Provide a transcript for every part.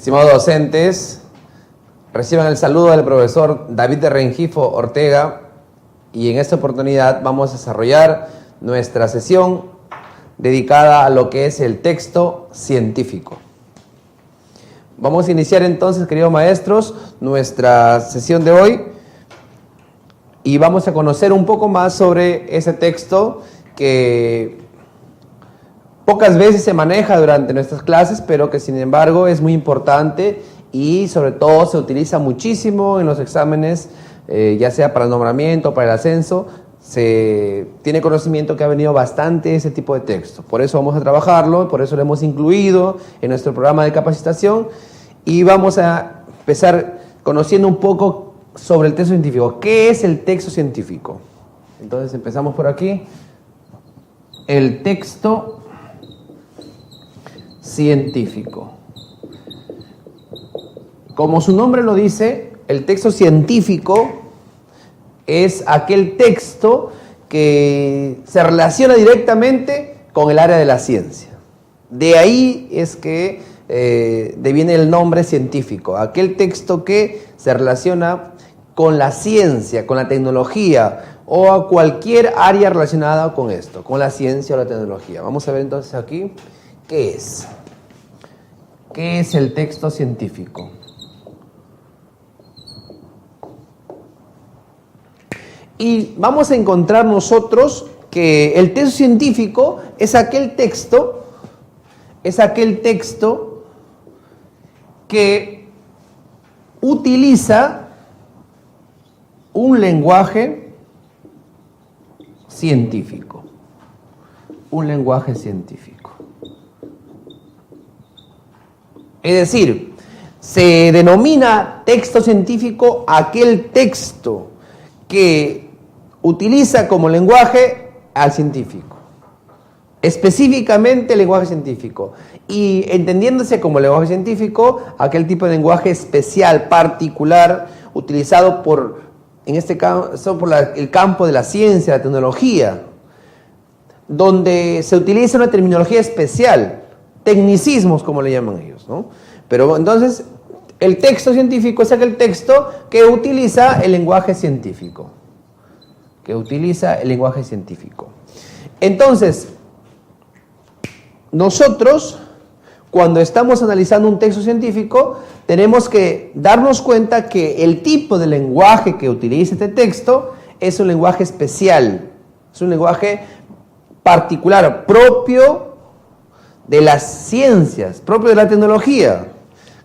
Estimados docentes, reciban el saludo del profesor David de Rengifo Ortega y en esta oportunidad vamos a desarrollar nuestra sesión dedicada a lo que es el texto científico. Vamos a iniciar entonces, queridos maestros, nuestra sesión de hoy y vamos a conocer un poco más sobre ese texto que pocas veces se maneja durante nuestras clases, pero que sin embargo es muy importante y sobre todo se utiliza muchísimo en los exámenes, ya sea para el nombramiento o para el ascenso. Se tiene conocimiento que ha venido bastante ese tipo de texto. Por eso vamos a trabajarlo, por eso lo hemos incluido en nuestro programa de capacitación y vamos a empezar conociendo un poco sobre el texto científico. ¿Qué es el texto científico? Entonces empezamos por aquí. El texto científico. Como su nombre lo dice, el texto científico es aquel texto que se relaciona directamente con el área de la ciencia. De ahí es que deviene el nombre científico, aquel texto que se relaciona con la ciencia, con la tecnología o a cualquier área relacionada con esto, con la ciencia o la tecnología. Vamos a ver entonces aquí qué es. ¿Qué es el texto científico? Y vamos a encontrar nosotros que el texto científico es aquel texto que utiliza un lenguaje científico. Un lenguaje científico. Es decir, se denomina texto científico aquel texto que utiliza como lenguaje al científico, específicamente el lenguaje científico, y entendiéndose como lenguaje científico aquel tipo de lenguaje especial, particular, utilizado en este caso por el campo de la ciencia, la tecnología, donde se utiliza una terminología especial, tecnicismos como le llaman ellos, ¿no? Pero entonces el texto científico es aquel texto que utiliza el lenguaje científico. Entonces, nosotros, cuando estamos analizando un texto científico, tenemos que darnos cuenta que el tipo de lenguaje que utiliza este texto es un lenguaje especial, es un lenguaje particular, propio de las ciencias, propio de la tecnología.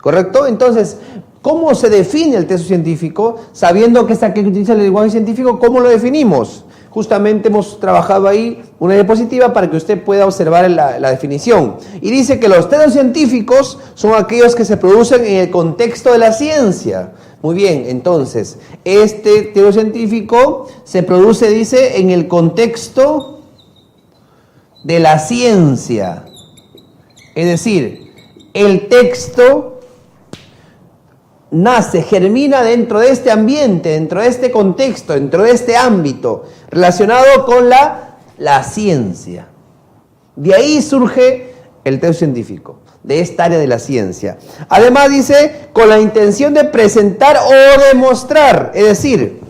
¿Correcto? Entonces, ¿cómo se define el texto científico? Sabiendo que es aquel que utiliza el lenguaje científico, ¿cómo lo definimos? Justamente hemos trabajado ahí una diapositiva para que usted pueda observar la definición. Y dice que los textos científicos son aquellos que se producen en el contexto de la ciencia. Muy bien, entonces, este texto científico se produce, dice, en el contexto de la ciencia. Es decir, el texto nace, germina dentro de este ambiente, dentro de este contexto, dentro de este ámbito, relacionado con la ciencia. De ahí surge el texto científico, de esta área de la ciencia. Además dice, con la intención de presentar o demostrar, es decir,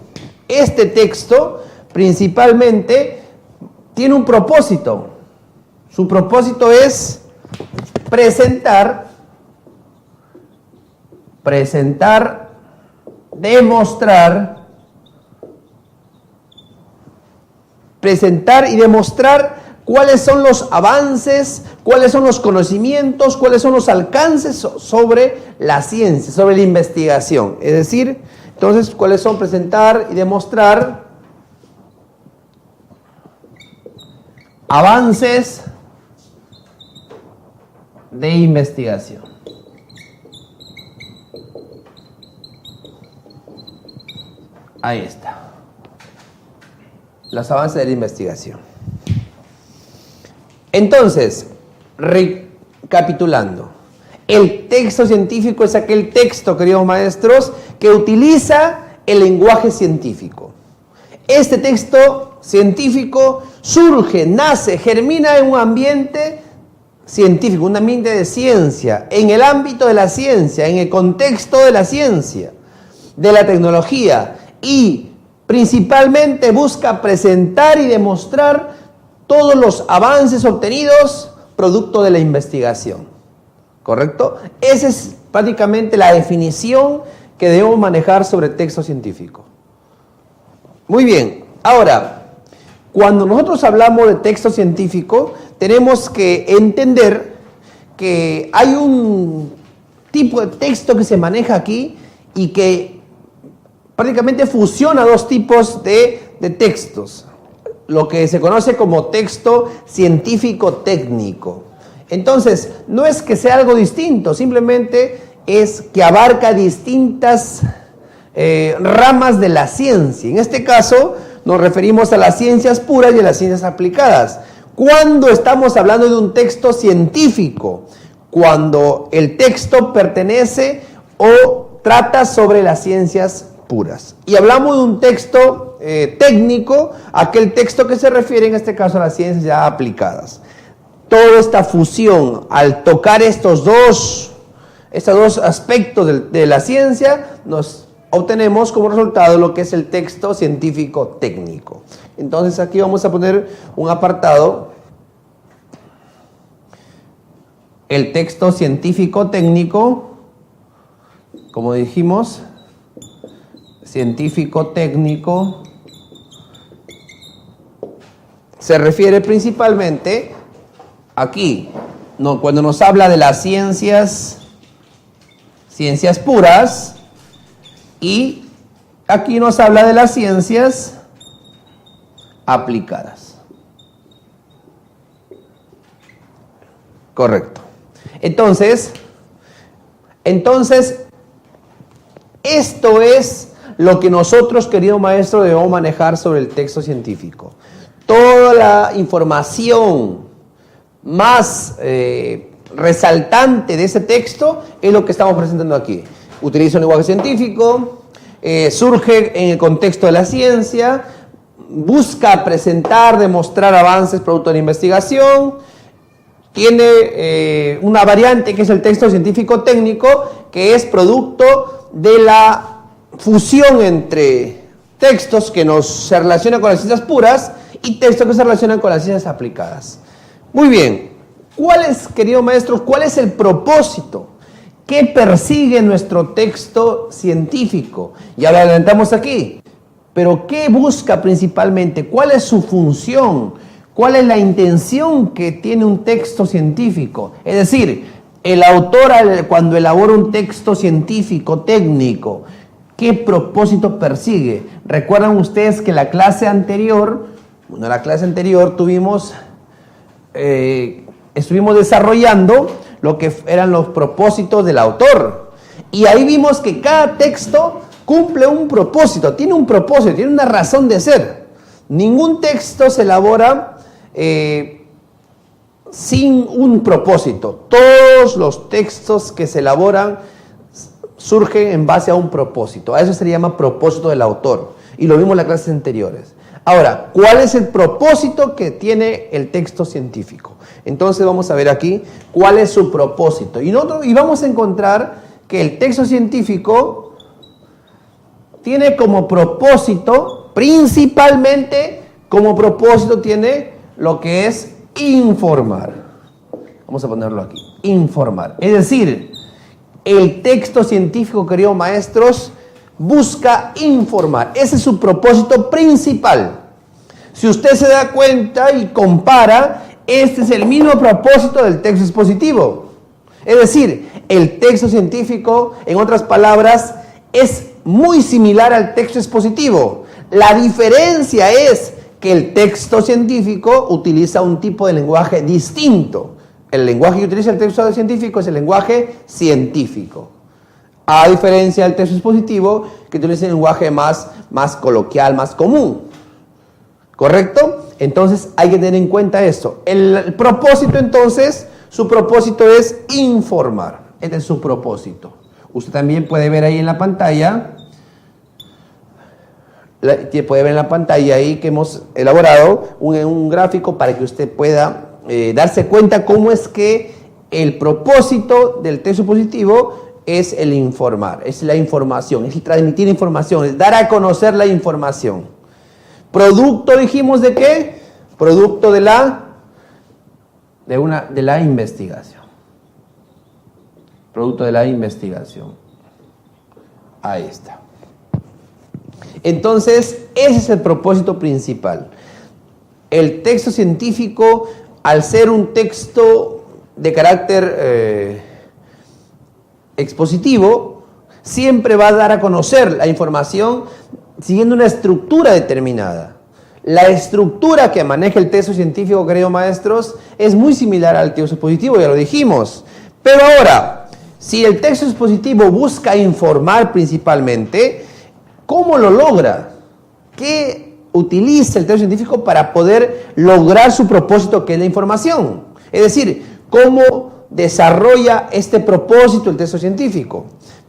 este texto principalmente tiene un propósito. Su propósito es presentar, demostrar, presentar y demostrar cuáles son los avances, cuáles son los conocimientos, cuáles son los alcances sobre la ciencia, sobre la investigación. Es decir, entonces, cuáles son presentar y demostrar avances de investigación. Ahí está. Los avances de la investigación. Entonces, recapitulando, el texto científico es aquel texto, queridos maestros, que utiliza el lenguaje científico. Este texto científico surge, nace, germina en un ambiente científico, un ambiente de ciencia, en el ámbito de la ciencia, en el contexto de la ciencia, de la tecnología, y principalmente busca presentar y demostrar todos los avances obtenidos producto de la investigación. ¿Correcto? Esa es prácticamente la definición que debemos manejar sobre texto científico. Muy bien, ahora, cuando nosotros hablamos de texto científico, tenemos que entender que hay un tipo de texto que se maneja aquí y que prácticamente fusiona dos tipos de textos, lo que se conoce como texto científico técnico. Entonces, no es que sea algo distinto, simplemente es que abarca distintas ramas de la ciencia. En este caso, nos referimos a las ciencias puras y a las ciencias aplicadas. ¿Cuándo estamos hablando de un texto científico? Cuando el texto pertenece o trata sobre las ciencias puras. Y hablamos de un texto técnico, aquel texto que se refiere en este caso a las ciencias ya aplicadas. Toda esta fusión, al tocar estos dos aspectos de la ciencia, nos obtenemos como resultado lo que es el texto científico técnico. Entonces aquí vamos a poner un apartado. El texto científico técnico, como dijimos, científico técnico, se refiere principalmente aquí, cuando nos habla de las ciencias puras, y aquí nos habla de las ciencias aplicadas. Correcto. Entonces, esto es lo que nosotros, querido maestro, debemos manejar sobre el texto científico. Toda la información más resaltante de ese texto es lo que estamos presentando aquí. Utiliza un lenguaje científico, surge en el contexto de la ciencia, busca presentar, demostrar avances producto de la investigación, tiene una variante que es el texto científico técnico, que es producto de la fusión entre textos que se relacionan con las ciencias puras y textos que se relacionan con las ciencias aplicadas. Muy bien, querido maestro, cuál es el propósito? ¿Qué persigue nuestro texto científico? Ya lo adelantamos aquí, pero ¿qué busca principalmente? ¿Cuál es su función? ¿Cuál es la intención que tiene un texto científico? Es decir, el autor cuando elabora un texto científico técnico, ¿qué propósito persigue? Recuerdan ustedes que la clase anterior estuvimos desarrollando lo que eran los propósitos del autor. Y ahí vimos que cada texto cumple un propósito, tiene una razón de ser. Ningún texto se elabora sin un propósito. Todos los textos que se elaboran surgen en base a un propósito. A eso se le llama propósito del autor. Y lo vimos en las clases anteriores. Ahora, ¿cuál es el propósito que tiene el texto científico? Entonces vamos a ver aquí cuál es su propósito. Y vamos a encontrar que el texto científico tiene como propósito, principalmente como propósito tiene lo que es informar. Vamos a ponerlo aquí, informar. Es decir, el texto científico, queridos maestros, busca informar. Ese es su propósito principal. Si usted se da cuenta y compara, este es el mismo propósito del texto expositivo. Es decir, el texto científico, en otras palabras, es muy similar al texto expositivo. La diferencia es que el texto científico utiliza un tipo de lenguaje distinto. El lenguaje que utiliza el texto científico es el lenguaje científico, a diferencia del texto expositivo, que utiliza un lenguaje más coloquial, más común. ¿Correcto? Entonces hay que tener en cuenta esto. El propósito, entonces, su propósito es informar. Este es su propósito. Usted también puede ver ahí en la pantalla, ahí que hemos elaborado un gráfico para que usted pueda darse cuenta cómo es que el propósito del texto expositivo es el informar, es la información, es el transmitir información, es dar a conocer la información. Producto, dijimos, ¿de qué? Producto de la investigación. Producto de la investigación. Ahí está. Entonces, ese es el propósito principal. El texto científico, al ser un texto de carácter expositivo, siempre va a dar a conocer la información siguiendo una estructura determinada. La estructura que maneja el texto científico, queridos maestros, es muy similar al texto expositivo, ya lo dijimos. Pero ahora, si el texto expositivo busca informar principalmente, ¿cómo lo logra? ¿Qué utiliza el texto científico para poder lograr su propósito, que es la información? Es decir, ¿cómo desarrolla este propósito el texto científico?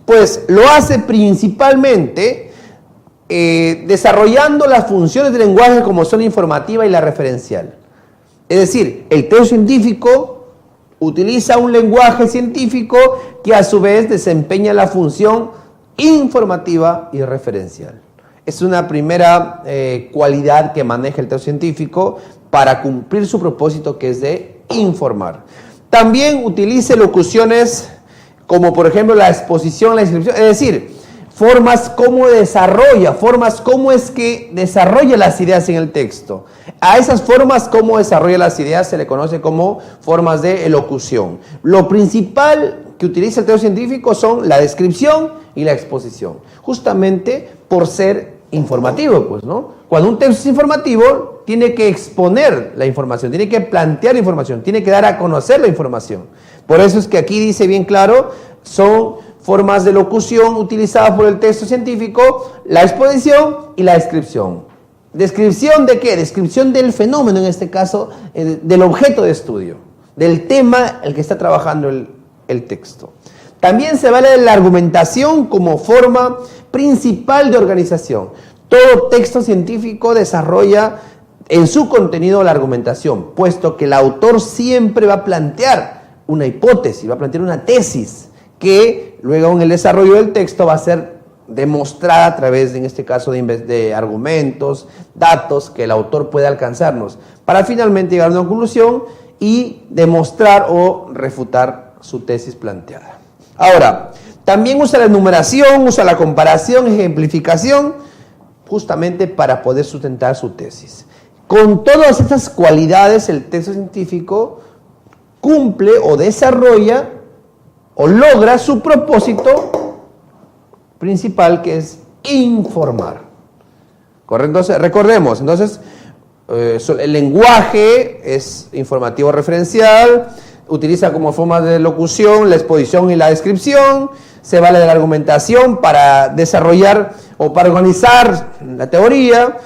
Pues lo hace principalmente desarrollando las funciones del lenguaje como son la informativa y la referencial. Es decir, el texto científico utiliza un lenguaje científico que a su vez desempeña la función informativa y referencial. Es una primera cualidad que maneja el texto científico para cumplir su propósito, que es de informar. También utiliza locuciones como por ejemplo la exposición, la descripción, es decir, formas como es que desarrolla las ideas en el texto. A esas formas como desarrolla las ideas se le conoce como formas de elocución. Lo principal que utiliza el texto científico son la descripción y la exposición, justamente por ser informativo, pues, ¿no? Cuando un texto es informativo, tiene que exponer la información, tiene que plantear la información, tiene que dar a conocer la información. Por eso es que aquí dice bien claro, son formas de locución utilizadas por el texto científico, la exposición y la descripción. ¿Descripción de qué? Descripción del fenómeno, en este caso, del objeto de estudio, del tema el que está trabajando el texto. También se vale de la argumentación como forma principal de organización. Todo texto científico desarrolla en su contenido la argumentación, puesto que el autor siempre va a plantear una hipótesis, va a plantear una tesis, que luego en el desarrollo del texto va a ser demostrada a través, en este caso, de argumentos, datos que el autor puede alcanzarnos, para finalmente llegar a una conclusión y demostrar o refutar su tesis planteada. Ahora, también usa la enumeración, usa la comparación, ejemplificación, justamente para poder sustentar su tesis. Con todas estas cualidades, el texto científico cumple o desarrolla o logra su propósito principal, que es informar. ¿Correcto? Entonces, recordemos, el lenguaje es informativo referencial, utiliza como formas de locución la exposición y la descripción, se vale de la argumentación para desarrollar o para organizar la teoría,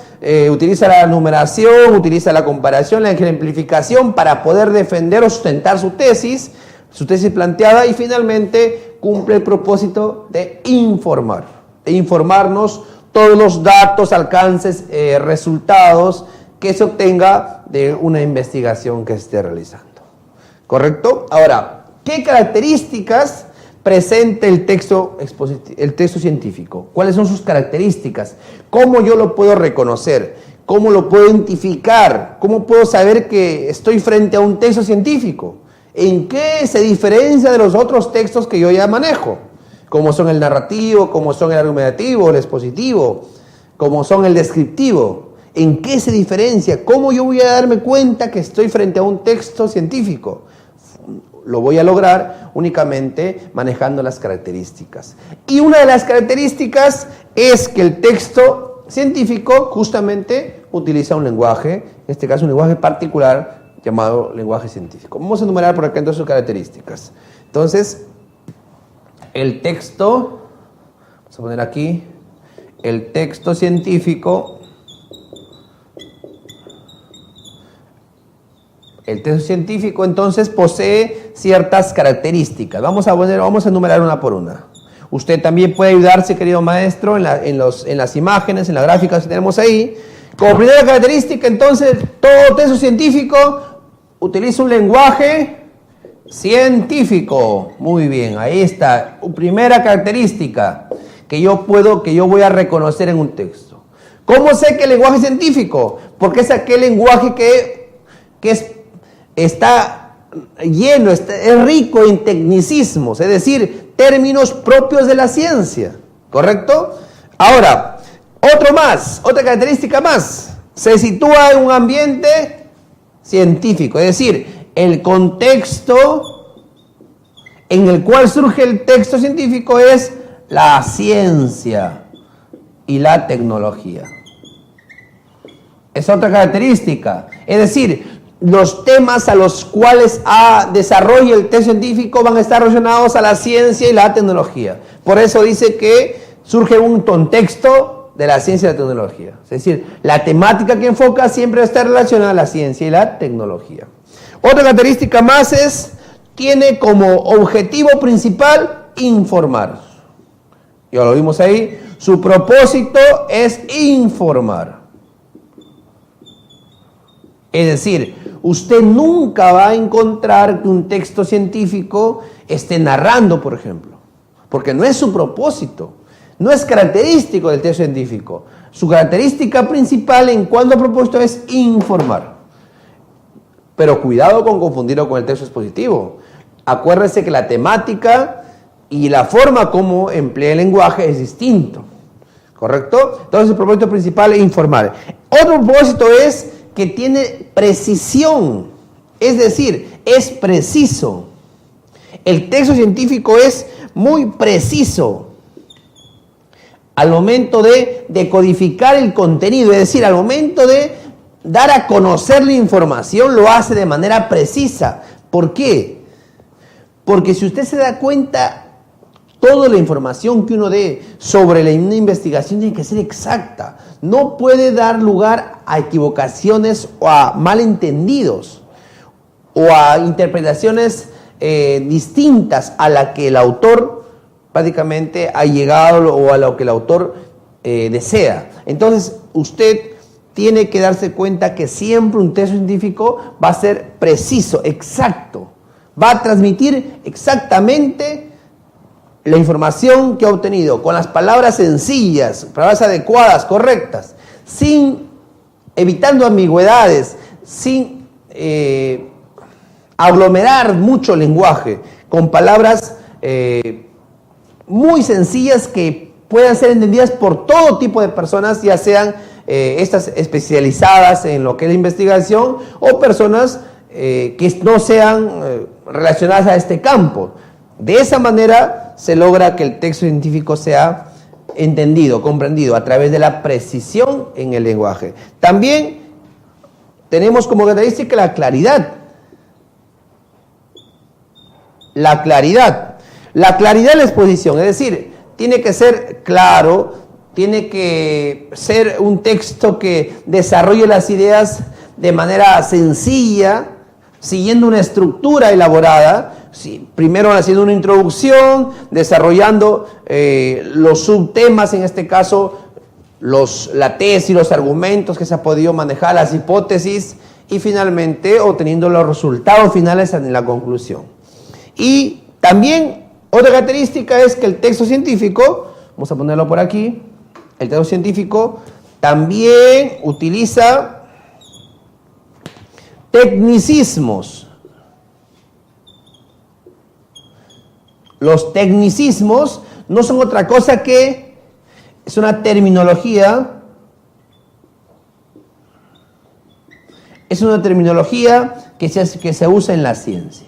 utiliza la numeración, utiliza la comparación, la ejemplificación para poder defender o sustentar su tesis planteada, y finalmente cumple el propósito de informar, de informarnos todos los datos, alcances, resultados que se obtenga de una investigación que se esté realizando. ¿Correcto? Ahora, ¿qué características presenta el texto científico? ¿Cuáles son sus características? ¿Cómo yo lo puedo reconocer? ¿Cómo lo puedo identificar? ¿Cómo puedo saber que estoy frente a un texto científico? ¿En qué se diferencia de los otros textos que yo ya manejo? Como son el narrativo, como son el argumentativo, el expositivo, como son el descriptivo. ¿En qué se diferencia? ¿Cómo yo voy a darme cuenta que estoy frente a un texto científico? Lo voy a lograr únicamente manejando las características. Y una de las características es que el texto científico justamente utiliza un lenguaje, en este caso un lenguaje particular llamado lenguaje científico. Vamos a enumerar por acá entonces sus características. Entonces, el texto, vamos a poner aquí, el texto científico. El texto científico entonces posee ciertas características. Vamos a enumerar una por una. Usted también puede ayudarse, querido maestro, en las imágenes, en las gráficas que tenemos ahí. Como primera característica, entonces, todo texto científico utiliza un lenguaje científico. Muy bien, ahí está. Primera característica que yo voy a reconocer en un texto. ¿Cómo sé que el lenguaje es científico? Porque es aquel lenguaje está lleno, es rico en tecnicismos, es decir, términos propios de la ciencia. ¿Correcto? Ahora, otra característica más. Se sitúa en un ambiente científico, es decir, el contexto en el cual surge el texto científico es la ciencia y la tecnología. Es otra característica. Es decir, los temas a los cuales desarrolla el texto científico van a estar relacionados a la ciencia y la tecnología. Por eso dice que surge un contexto de la ciencia y la tecnología. Es decir, la temática que enfoca siempre va a estar relacionada a la ciencia y la tecnología. Otra característica más tiene como objetivo principal informar. Ya lo vimos ahí. Su propósito es informar. Es decir, usted nunca va a encontrar que un texto científico esté narrando, por ejemplo, porque no es su propósito, no es característico del texto científico. Su característica principal en cuanto a propósito es informar. Pero cuidado con confundirlo con el texto expositivo. Acuérdese que la temática y la forma como emplea el lenguaje es distinto, ¿correcto? Entonces el propósito principal es informar. Otro propósito es que tiene precisión, es decir, es preciso. El texto científico es muy preciso al momento de decodificar el contenido, es decir, al momento de dar a conocer la información, lo hace de manera precisa. ¿Por qué? Porque si usted se da cuenta, toda la información que uno dé sobre una investigación tiene que ser exacta. No puede dar lugar a equivocaciones o a malentendidos o a interpretaciones distintas a la que el autor prácticamente ha llegado o a lo que el autor desea. Entonces, usted tiene que darse cuenta que siempre un texto científico va a ser preciso, exacto. Va a transmitir exactamente la información que ha obtenido, con las palabras sencillas, palabras adecuadas, correctas, evitando ambigüedades, sin aglomerar mucho lenguaje, con palabras muy sencillas que puedan ser entendidas por todo tipo de personas, ya sean estas especializadas en lo que es la investigación o personas que no sean relacionadas a este campo. De esa manera se logra que el texto científico sea entendido, comprendido a través de la precisión en el lenguaje. También tenemos como característica la claridad. La claridad de la exposición, es decir, tiene que ser claro, tiene que ser un texto que desarrolle las ideas de manera sencilla, siguiendo una estructura elaborada. Sí, primero haciendo una introducción, desarrollando los subtemas, en este caso la tesis, los argumentos que se ha podido manejar, las hipótesis, y finalmente obteniendo los resultados finales en la conclusión. Y también otra característica es que el texto científico, vamos a ponerlo por aquí, el texto científico también utiliza tecnicismos. Los tecnicismos no son otra cosa que es una terminología, que se usa en la ciencia.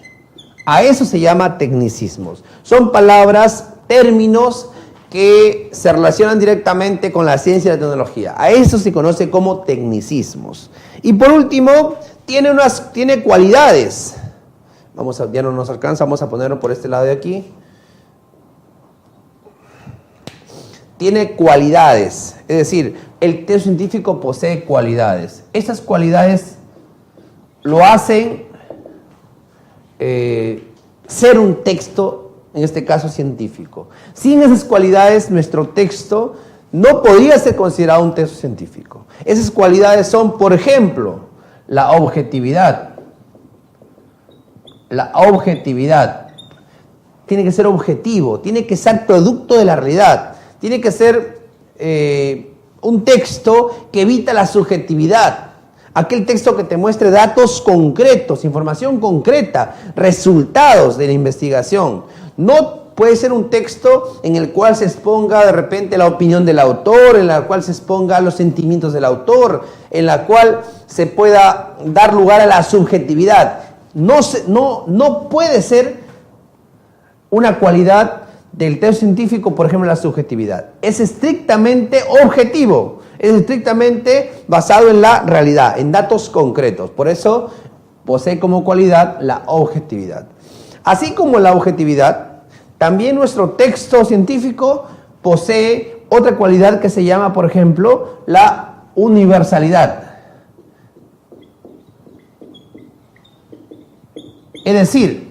A eso se llama tecnicismos. Son palabras, términos que se relacionan directamente con la ciencia y la tecnología. A eso se conoce como tecnicismos. Y por último, tiene cualidades. Ya no nos alcanza, vamos a ponerlo por este lado de aquí. Tiene cualidades, es decir, el texto científico posee cualidades. Estas cualidades lo hacen ser un texto, en este caso científico. Sin esas cualidades, nuestro texto no podría ser considerado un texto científico. Esas cualidades son, por ejemplo, la objetividad. la objetividad. Tiene que ser objetivo, tiene que ser producto de la realidad, tiene que ser un texto que evita la subjetividad. Aquel texto que te muestre datos concretos, información concreta, resultados de la investigación. No puede ser un texto en el cual se exponga de repente la opinión del autor, en la cual se exponga los sentimientos del autor, en la cual se pueda dar lugar a la subjetividad. No puede ser una cualidad del texto científico, por ejemplo, la subjetividad. Es estrictamente objetivo, es estrictamente basado en la realidad, en datos concretos. Por eso posee como cualidad la objetividad. Así como la objetividad, también nuestro texto científico posee otra cualidad que se llama, por ejemplo, la universalidad. Es decir,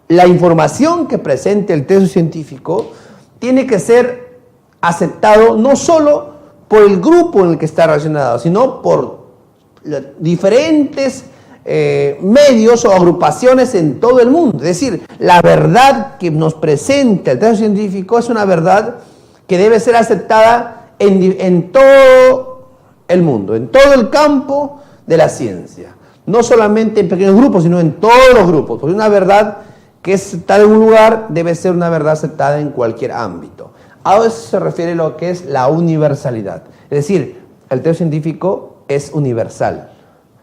la información que presente el texto científico tiene que ser aceptado no solo por el grupo en el que está relacionado, sino por diferentes medios o agrupaciones en todo el mundo. Es decir, la verdad que nos presenta el texto científico es una verdad que debe ser aceptada en todo el mundo, en todo el campo de la ciencia. No solamente en pequeños grupos, sino en todos los grupos. Porque una verdad que es aceptada en un lugar debe ser una verdad aceptada en cualquier ámbito. A eso se refiere lo que es la universalidad. Es decir, el texto científico es universal.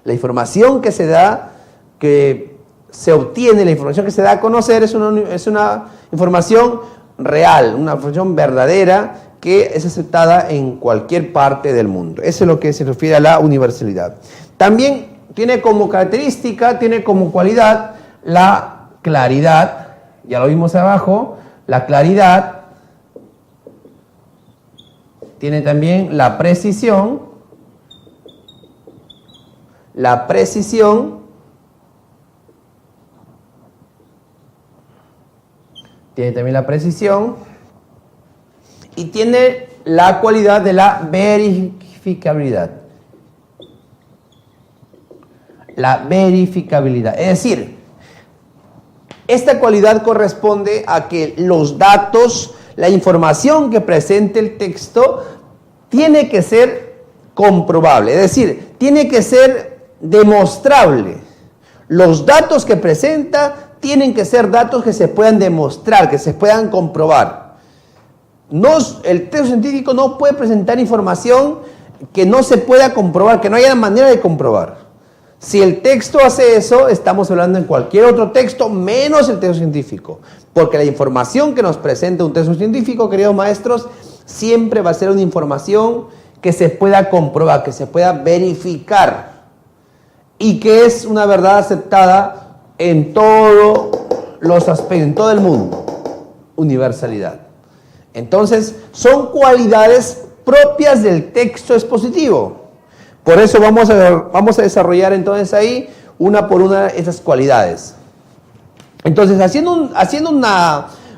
La información que se da, que se obtiene, la información que se da a conocer es una información real, una información verdadera que es aceptada en cualquier parte del mundo. Eso es lo que se refiere a la universalidad. También tiene como característica, tiene como cualidad la claridad. Ya lo vimos abajo, la claridad. Tiene también la precisión. La precisión. Tiene también la precisión. Y tiene la cualidad de la verificabilidad. La verificabilidad. Es decir, esta cualidad corresponde a que los datos, la información que presente el texto, tiene que ser comprobable. Es decir, tiene que ser demostrable. Los datos que presenta tienen que ser datos que se puedan demostrar, que se puedan comprobar. El texto científico no puede presentar información que no se pueda comprobar, que no haya manera de comprobar. Si el texto hace eso, estamos hablando en cualquier otro texto, menos el texto científico. Porque la información que nos presenta un texto científico, queridos maestros, siempre va a ser una información que se pueda comprobar, que se pueda verificar. Y que es una verdad aceptada en todos los aspectos, en todo el mundo. Universalidad. Entonces, son cualidades propias del texto expositivo. Por eso vamos a desarrollar entonces ahí una por una esas cualidades. Entonces, haciendo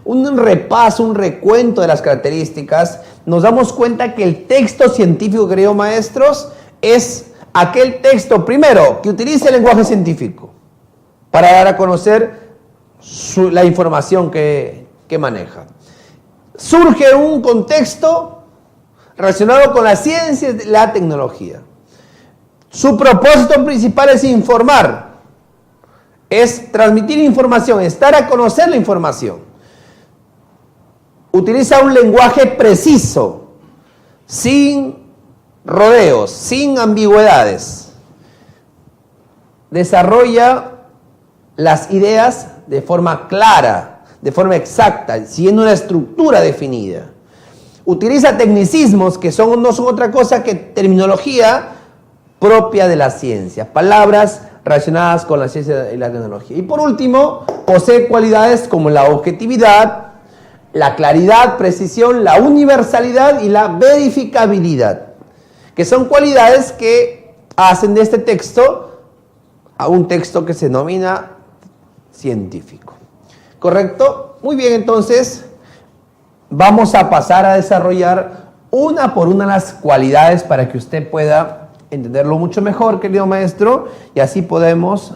un repaso, un recuento de las características, nos damos cuenta que el texto científico, queridos maestros, es aquel texto, primero, que utiliza el lenguaje científico para dar a conocer la información que maneja. Surge un contexto relacionado con la ciencia y la tecnología. Su propósito principal es informar, es transmitir información, es dar a conocer la información. Utiliza un lenguaje preciso, sin rodeos, sin ambigüedades. Desarrolla las ideas de forma clara, de forma exacta, siguiendo una estructura definida. Utiliza tecnicismos que no son otra cosa que terminología propia de la ciencia, palabras relacionadas con la ciencia y la tecnología. Y por último, posee cualidades como la objetividad, la claridad, precisión, la universalidad y la verificabilidad, que son cualidades que hacen de este texto a un texto que se denomina científico. ¿Correcto? Muy bien, entonces vamos a pasar a desarrollar una por una las cualidades para que usted pueda entenderlo mucho mejor, querido maestro, y así podemos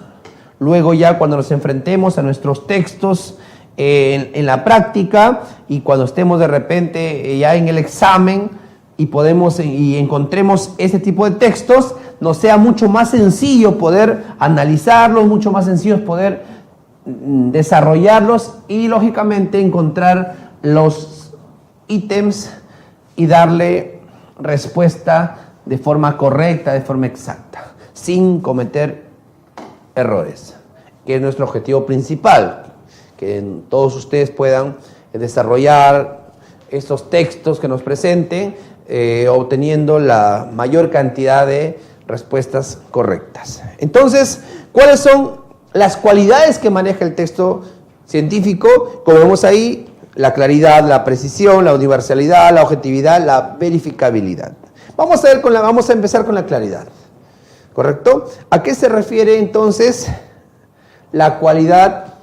luego ya cuando nos enfrentemos a nuestros textos en la práctica y cuando estemos de repente ya en el examen y encontremos ese tipo de textos, nos sea mucho más sencillo poder analizarlos, mucho más sencillo poder desarrollarlos y lógicamente encontrar los ítems y darle respuesta de forma correcta, de forma exacta, sin cometer errores, que es nuestro objetivo principal, que todos ustedes puedan desarrollar estos textos que nos presenten, obteniendo la mayor cantidad de respuestas correctas. Entonces, ¿cuáles son las cualidades que maneja el texto científico? Como vemos ahí, la claridad, la precisión, la universalidad, la objetividad, la verificabilidad. Vamos a empezar con la claridad, ¿correcto? ¿A qué se refiere entonces la cualidad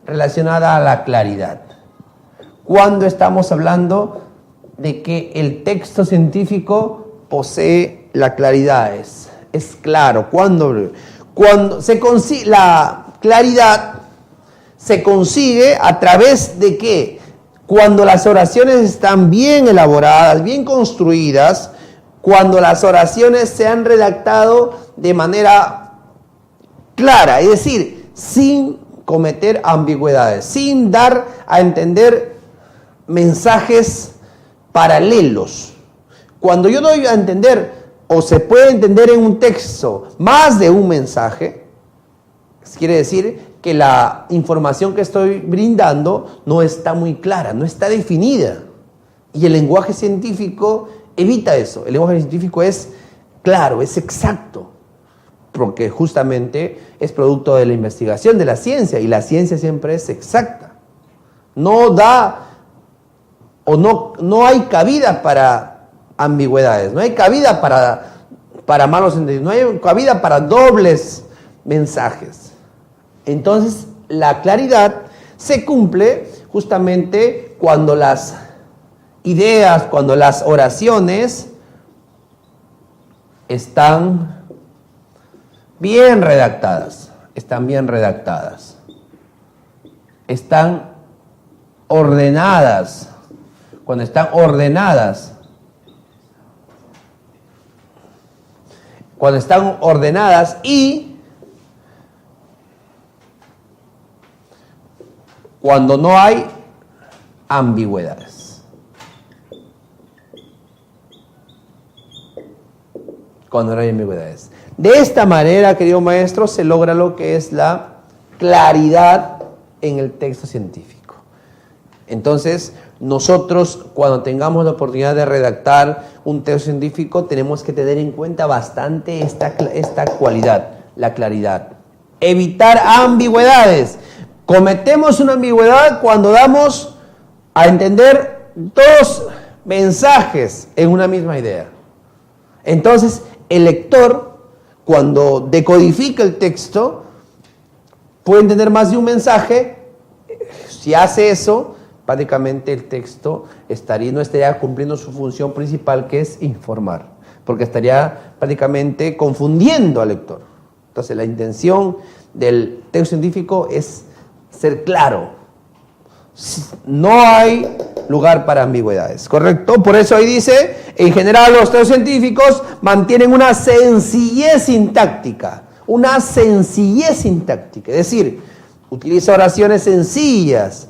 relacionada a la claridad? Cuando estamos hablando de que el texto científico posee la claridad, es claro. Cuando se consigue la claridad, se consigue a través de ¿qué? Cuando las oraciones están bien elaboradas, bien construidas, cuando las oraciones se han redactado de manera clara, es decir, sin cometer ambigüedades, sin dar a entender mensajes paralelos. Cuando yo doy a entender, o se puede entender en un texto más de un mensaje, quiere decir que la información que estoy brindando no está muy clara, no está definida. Y el lenguaje científico evita eso. El lenguaje científico es claro, es exacto, porque justamente es producto de la investigación de la ciencia, y la ciencia siempre es exacta. No hay cabida para ambigüedades, no hay cabida para malos entendidos, no hay cabida para dobles mensajes. Entonces, la claridad se cumple justamente cuando las ideas, cuando las oraciones están bien redactadas, están ordenadas. Cuando están ordenadas y cuando no hay ambigüedades. Cuando no hay ambigüedades. De esta manera, querido maestro, se logra lo que es la claridad en el texto científico. Entonces, nosotros cuando tengamos la oportunidad de redactar un texto científico, tenemos que tener en cuenta bastante esta cualidad, la claridad. Evitar ambigüedades. Cometemos una ambigüedad cuando damos a entender dos mensajes en una misma idea. Entonces, el lector, cuando decodifica el texto, puede entender más de un mensaje. Si hace eso, prácticamente el texto no estaría cumpliendo su función principal, que es informar, porque estaría prácticamente confundiendo al lector. Entonces, la intención del texto científico es ser claro. No hay lugar para ambigüedades, ¿correcto? Por eso ahí dice, en general los textos científicos mantienen una sencillez sintáctica, es decir, utiliza oraciones sencillas,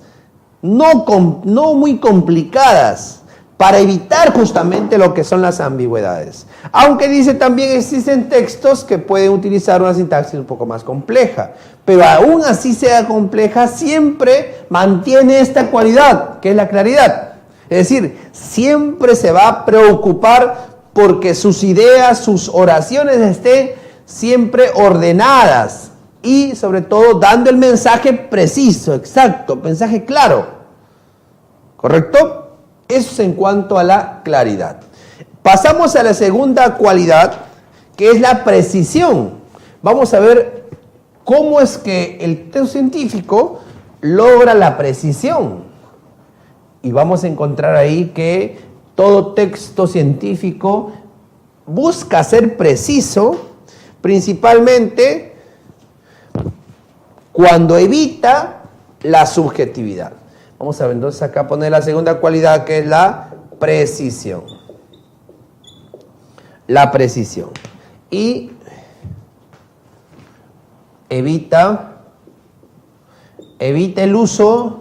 no muy complicadas, para evitar justamente lo que son las ambigüedades. Aunque dice también existen textos que pueden utilizar una sintaxis un poco más compleja, pero aún así sea compleja, siempre mantiene esta cualidad, que es la claridad. Es decir, siempre se va a preocupar porque sus ideas, sus oraciones estén siempre ordenadas y sobre todo dando el mensaje preciso, exacto, mensaje claro. ¿Correcto? Eso es en cuanto a la claridad. Pasamos a la segunda cualidad, que es la precisión. Vamos a ver cómo es que el texto científico logra la precisión. Y vamos a encontrar ahí que todo texto científico busca ser preciso, principalmente cuando evita la subjetividad. Vamos a ver entonces acá poner la segunda cualidad, que es la precisión. La precisión. Y evita el uso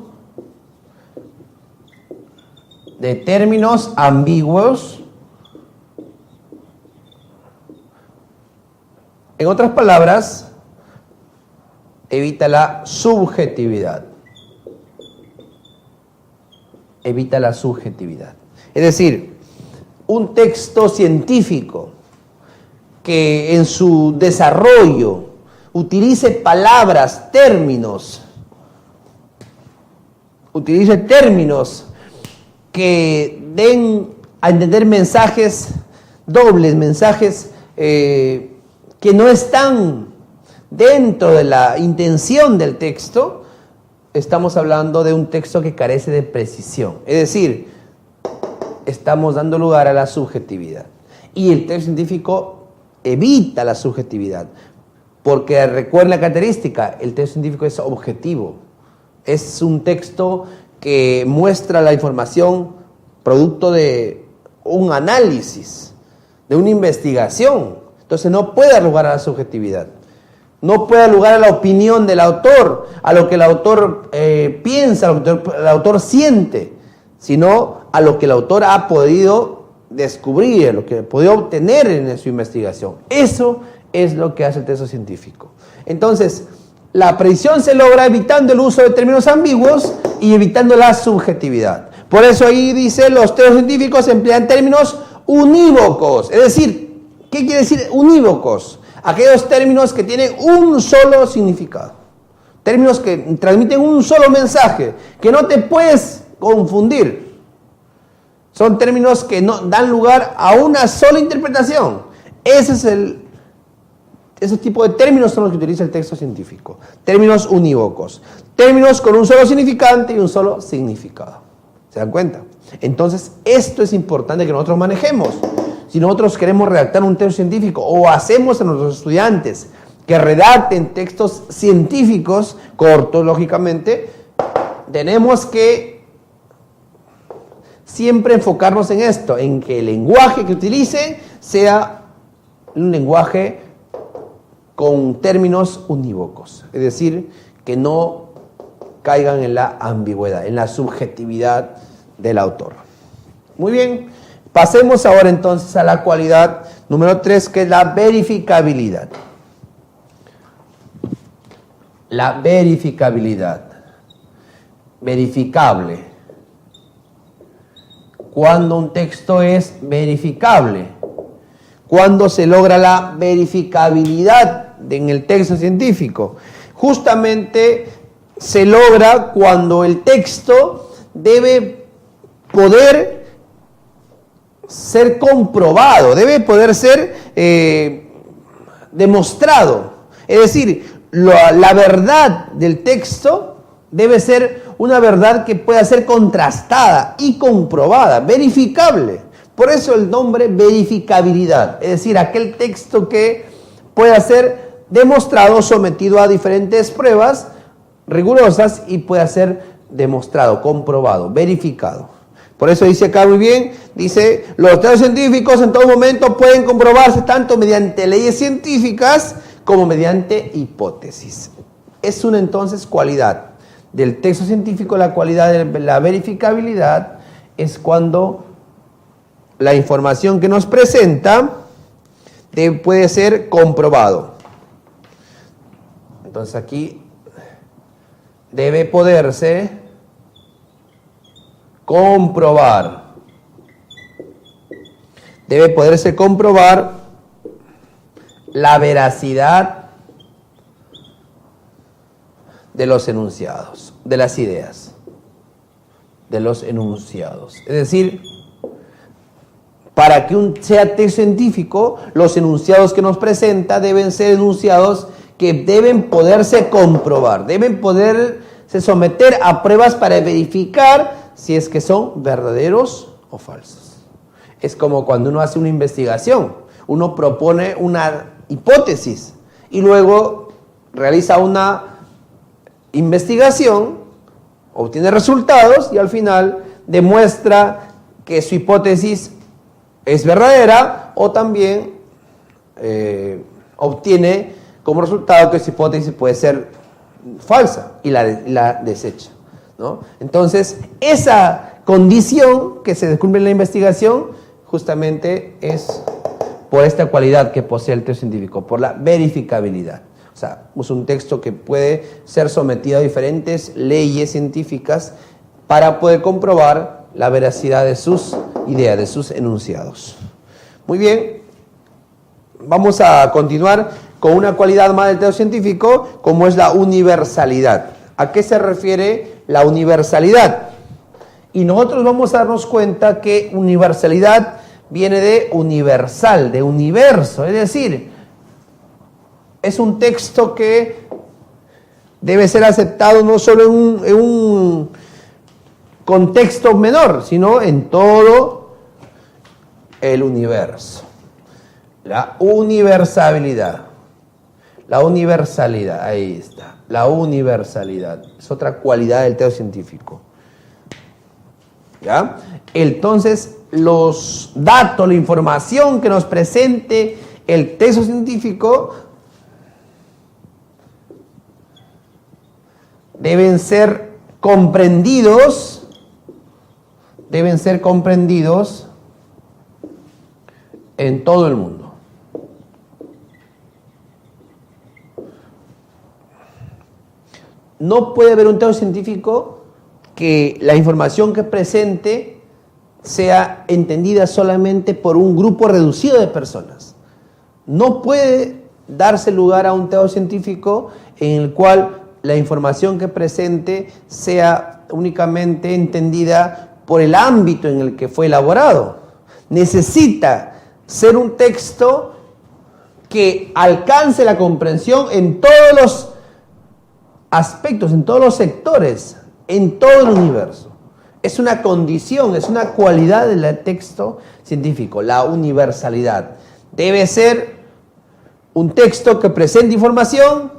de términos ambiguos. En otras palabras, evita la subjetividad. Evita la subjetividad. Es decir, un texto científico que en su desarrollo utilice palabras, términos que den a entender mensajes dobles, mensajes que no están dentro de la intención del texto. Estamos hablando de un texto que carece de precisión. Es decir, estamos dando lugar a la subjetividad. Y el texto científico evita la subjetividad. Porque recuerden la característica, el texto científico es objetivo. Es un texto que muestra la información producto de un análisis, de una investigación. Entonces no puede dar lugar a la subjetividad. No puede dar lugar a la opinión del autor, a lo que el autor piensa, a lo que el autor siente, sino a lo que el autor ha podido descubrir, a lo que ha podido obtener en su investigación. Eso es lo que hace el texto científico. Entonces, la precisión se logra evitando el uso de términos ambiguos y evitando la subjetividad. Por eso ahí dice, los textos científicos emplean términos unívocos. Es decir, ¿qué quiere decir unívocos? Aquellos términos que tienen un solo significado. Términos que transmiten un solo mensaje, que no te puedes confundir. Son términos que no dan lugar a una sola interpretación. Ese tipo de términos son los que utiliza el texto científico. Términos unívocos. Términos con un solo significante y un solo significado. ¿Se dan cuenta? Entonces, esto es importante que nosotros manejemos. Si nosotros queremos redactar un texto científico o hacemos a nuestros estudiantes que redacten textos científicos, cortos lógicamente, tenemos que siempre enfocarnos en esto, en que el lenguaje que utilice sea un lenguaje con términos unívocos, es decir, que no caigan en la ambigüedad, en la subjetividad del autor. Muy bien, pasemos ahora entonces a la cualidad número 3, que es la verificabilidad. La verificabilidad. Verificable. Cuando un texto es verificable. Cuando se logra la verificabilidad en el texto científico. Justamente se logra cuando el texto debe poder ser comprobado, debe poder ser demostrado. Es decir, la verdad del texto debe ser una verdad que pueda ser contrastada y comprobada, verificable. Por eso el nombre verificabilidad, es decir, aquel texto que pueda ser demostrado, sometido a diferentes pruebas rigurosas y pueda ser demostrado, comprobado, verificado. Por eso dice acá muy bien, dice, los textos científicos en todo momento pueden comprobarse tanto mediante leyes científicas como mediante hipótesis. Es una entonces cualidad del texto científico, la cualidad de la verificabilidad es cuando la información que nos presenta puede ser comprobado. Entonces aquí debe poderse comprobar. Debe poderse comprobar la veracidad de los enunciados, de las ideas, de los enunciados. Es decir, para que sea texto científico, los enunciados que nos presenta deben ser enunciados que deben poderse comprobar, deben poderse someter a pruebas para verificar si es que son verdaderos o falsos. Es como cuando uno hace una investigación, uno propone una hipótesis y luego realiza una investigación, obtiene resultados y al final demuestra que su hipótesis es verdadera o también obtiene como resultado que su hipótesis puede ser falsa y la desecha, ¿no? Entonces, esa condición que se descubre en la investigación justamente es por esta cualidad que posee el texto científico, por la verificabilidad. O sea, es un texto que puede ser sometido a diferentes leyes científicas para poder comprobar la veracidad de sus ideas, de sus enunciados. Muy bien, vamos a continuar con una cualidad más del texto científico, como es la universalidad. ¿A qué se refiere la universalidad? Y nosotros vamos a darnos cuenta que universalidad viene de universal, de universo, es decir, es un texto que debe ser aceptado no solo en un contexto menor, sino en todo el universo. La universalidad. La universalidad, ahí está. La universalidad. Es otra cualidad del texto científico. ¿Ya? Entonces, los datos, la información que nos presente el texto científico deben ser comprendidos en todo el mundo. No puede haber un texto científico que la información que presente sea entendida solamente por un grupo reducido de personas. No puede darse lugar a un texto científico en el cual la información que presente sea únicamente entendida por el ámbito en el que fue elaborado. Necesita ser un texto que alcance la comprensión en todos los aspectos, en todos los sectores, en todo el universo. Es una condición, es una cualidad del texto científico, la universalidad. Debe ser un texto que presente información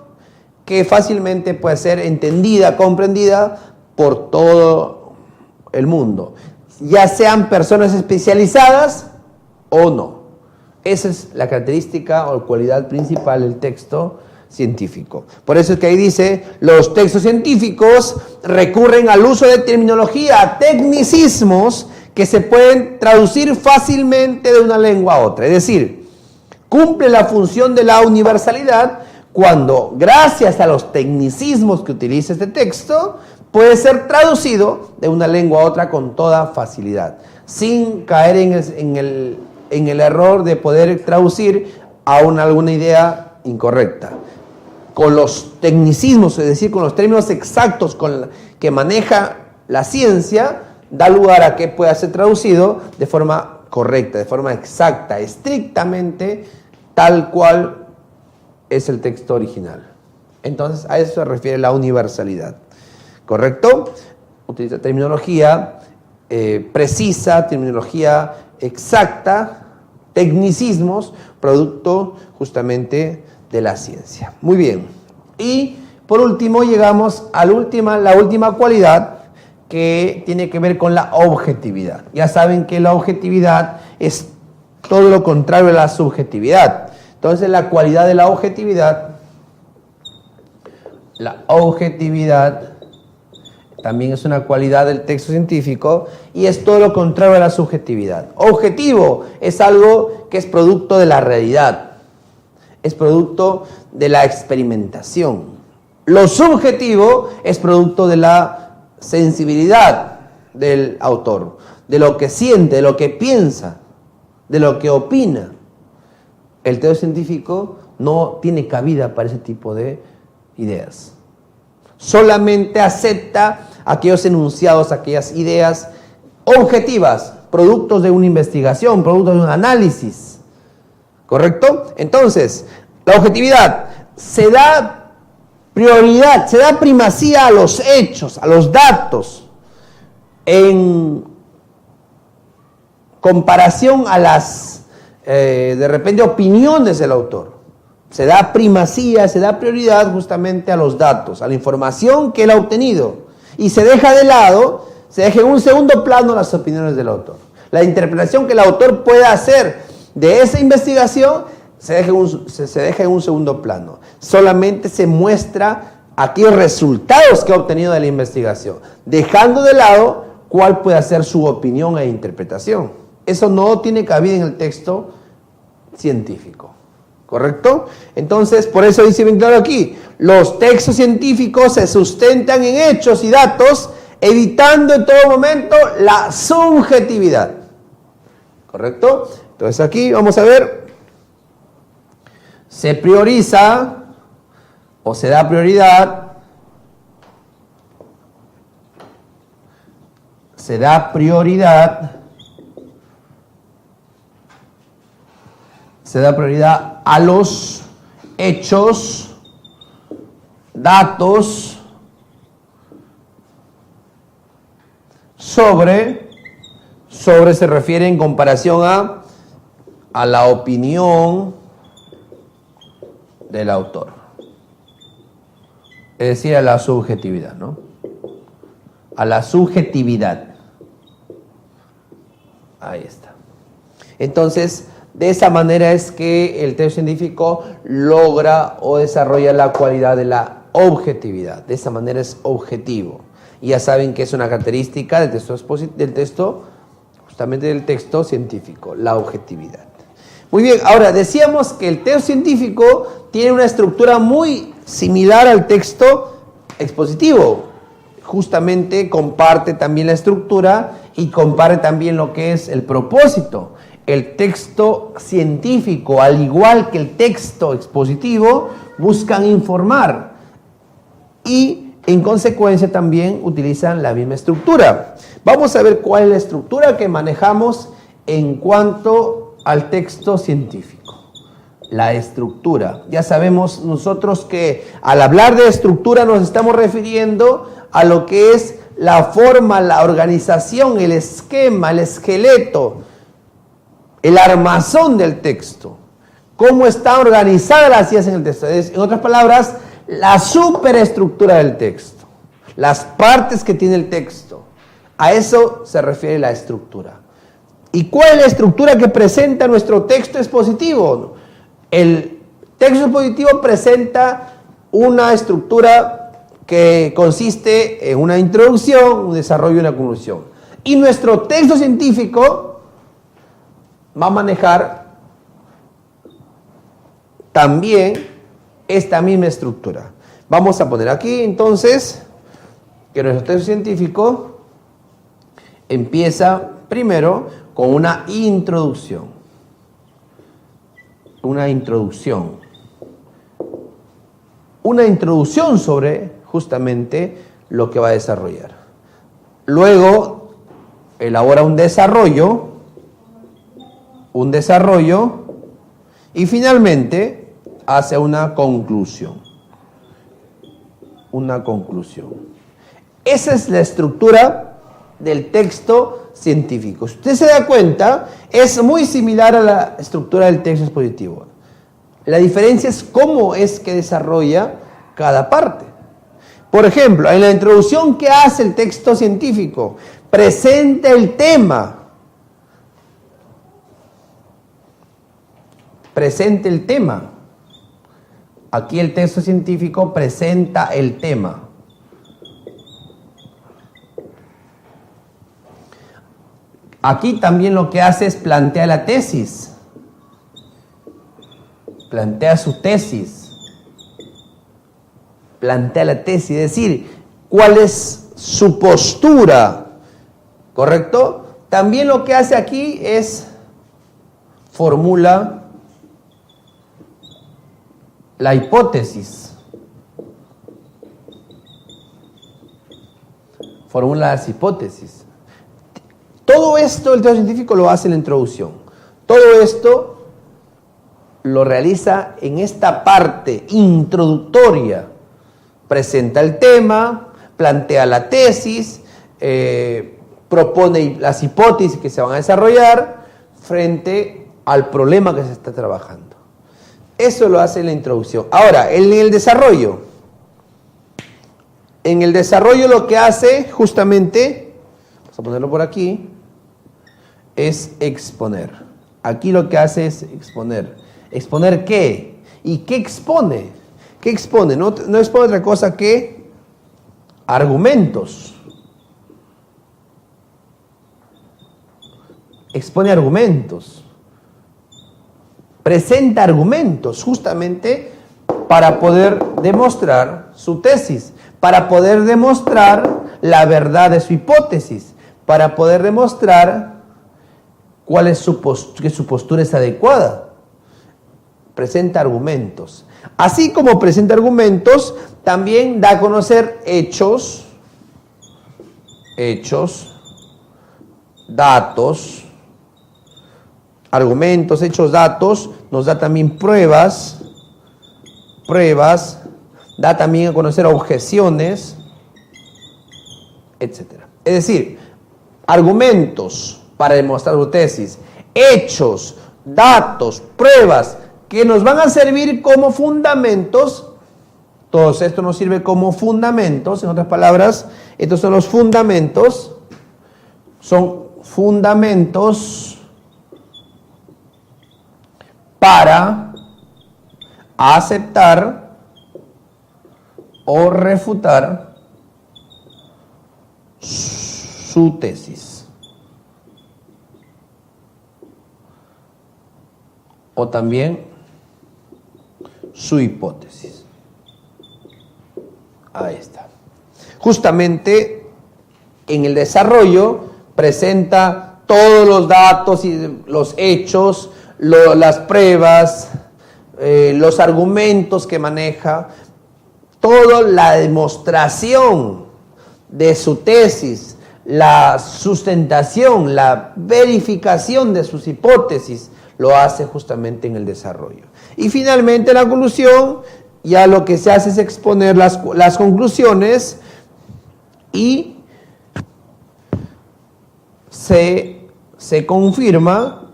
que fácilmente puede ser entendida, comprendida por todo el mundo, ya sean personas especializadas o no. Esa es la característica o cualidad principal del texto científico. Por eso es que ahí dice, los textos científicos recurren al uso de terminología, tecnicismos que se pueden traducir fácilmente de una lengua a otra. Es decir, cumple la función de la universalidad cuando, gracias a los tecnicismos que utiliza este texto, puede ser traducido de una lengua a otra con toda facilidad, sin caer en el error de poder traducir a alguna idea incorrecta. Con los tecnicismos, es decir, con los términos exactos que maneja la ciencia, da lugar a que pueda ser traducido de forma correcta, de forma exacta, estrictamente tal cual es el texto original. Entonces, a eso se refiere la universalidad. ¿Correcto? Utiliza terminología precisa, terminología exacta, tecnicismos, producto justamente de la ciencia. Muy bien. Y por último llegamos a la última cualidad que tiene que ver con la objetividad. Ya saben que la objetividad es todo lo contrario a la subjetividad. Entonces la cualidad de la objetividad también es una cualidad del texto científico y es todo lo contrario a la subjetividad. Objetivo es algo que es producto de la realidad, es producto de la experimentación. Lo subjetivo es producto de la sensibilidad del autor, de lo que siente, de lo que piensa, de lo que opina. El texto científico no tiene cabida para ese tipo de ideas. Solamente acepta aquellos enunciados, aquellas ideas objetivas, productos de una investigación, productos de un análisis. ¿Correcto? Entonces, la objetividad se da prioridad, se da primacía a los hechos, a los datos, en comparación a las, de repente, opiniones del autor. Se da primacía, se da prioridad justamente a los datos, a la información que él ha obtenido. Y se deja de lado, se deja en un segundo plano las opiniones del autor. La interpretación que el autor pueda hacer de esa investigación se deja en un segundo plano. Solamente se muestra aquellos resultados que ha obtenido de la investigación, dejando de lado cuál puede ser su opinión e interpretación. Eso no tiene cabida en el texto científico. ¿Correcto? Entonces, por eso dice bien claro aquí, los textos científicos se sustentan en hechos y datos, evitando en todo momento la subjetividad. ¿Correcto? Entonces aquí vamos a ver, se prioriza o se da prioridad, a los hechos, datos, sobre se refiere en comparación a la opinión del autor. Es decir, a la subjetividad, ¿no? A la subjetividad. Ahí está. Entonces, de esa manera es que el texto científico logra o desarrolla la cualidad de la objetividad. De esa manera es objetivo. Y ya saben que es una característica del texto, justamente del texto científico, la objetividad. Muy bien, ahora decíamos que el texto científico tiene una estructura muy similar al texto expositivo. Justamente comparte también la estructura y comparte también lo que es el propósito. El texto científico, al igual que el texto expositivo, buscan informar y en consecuencia también utilizan la misma estructura. Vamos a ver cuál es la estructura que manejamos en cuanto al texto científico. La estructura. Ya sabemos nosotros que al hablar de estructura nos estamos refiriendo a lo que es la forma, la organización, el esquema, el esqueleto, el armazón del texto. Cómo están organizadas las ideas en el texto. En otras palabras, la superestructura del texto. Las partes que tiene el texto. A eso se refiere la estructura. ¿Y cuál es la estructura que presenta nuestro texto expositivo? El texto expositivo presenta una estructura que consiste en una introducción, un desarrollo y una conclusión. Y nuestro texto científico va a manejar también esta misma estructura. Vamos a poner aquí entonces que nuestro texto científico empieza primero con una introducción. Una introducción sobre justamente lo que va a desarrollar. Luego elabora un desarrollo y finalmente hace una conclusión. Esa es la estructura del texto científico. Si usted se da cuenta, es muy similar a la estructura del texto expositivo. La diferencia es cómo es que desarrolla cada parte. Por ejemplo, en la introducción que hace el texto científico, presenta el tema. Presenta el tema. Aquí el texto científico presenta el tema. Aquí también lo que hace es plantear la tesis. Plantea su tesis. Plantea la tesis, es decir, cuál es su postura. ¿Correcto? También lo que hace aquí es formula la hipótesis. Formula las hipótesis. Todo esto el texto científico lo hace en la introducción. Todo esto lo realiza en esta parte introductoria. Presenta el tema, plantea la tesis, propone las hipótesis que se van a desarrollar frente al problema que se está trabajando. Eso lo hace la introducción. Ahora, en el desarrollo. En el desarrollo lo que hace justamente, vamos a ponerlo por aquí, es exponer. Aquí lo que hace es exponer. ¿Exponer qué? ¿Y qué expone? ¿Qué expone? No expone otra cosa que argumentos. Expone argumentos. Presenta argumentos justamente para poder demostrar su tesis, para poder demostrar la verdad de su hipótesis, para poder demostrar cuál es que su postura es adecuada. Presenta argumentos. Así como presenta argumentos, también da a conocer hechos, datos, argumentos, hechos, datos, nos da también pruebas, da también a conocer objeciones, etc. Es decir, argumentos para demostrar su tesis, hechos, datos, pruebas que nos van a servir como fundamentos. Todo esto nos sirve como fundamentos, en otras palabras, estos son los fundamentos, para aceptar o refutar su tesis. O también su hipótesis. Ahí está. Justamente en el desarrollo presenta todos los datos y los hechos, las pruebas, los argumentos que maneja, toda la demostración de su tesis, la sustentación, la verificación de sus hipótesis, lo hace justamente en el desarrollo. Y finalmente en la conclusión, ya lo que se hace es exponer las conclusiones y se confirma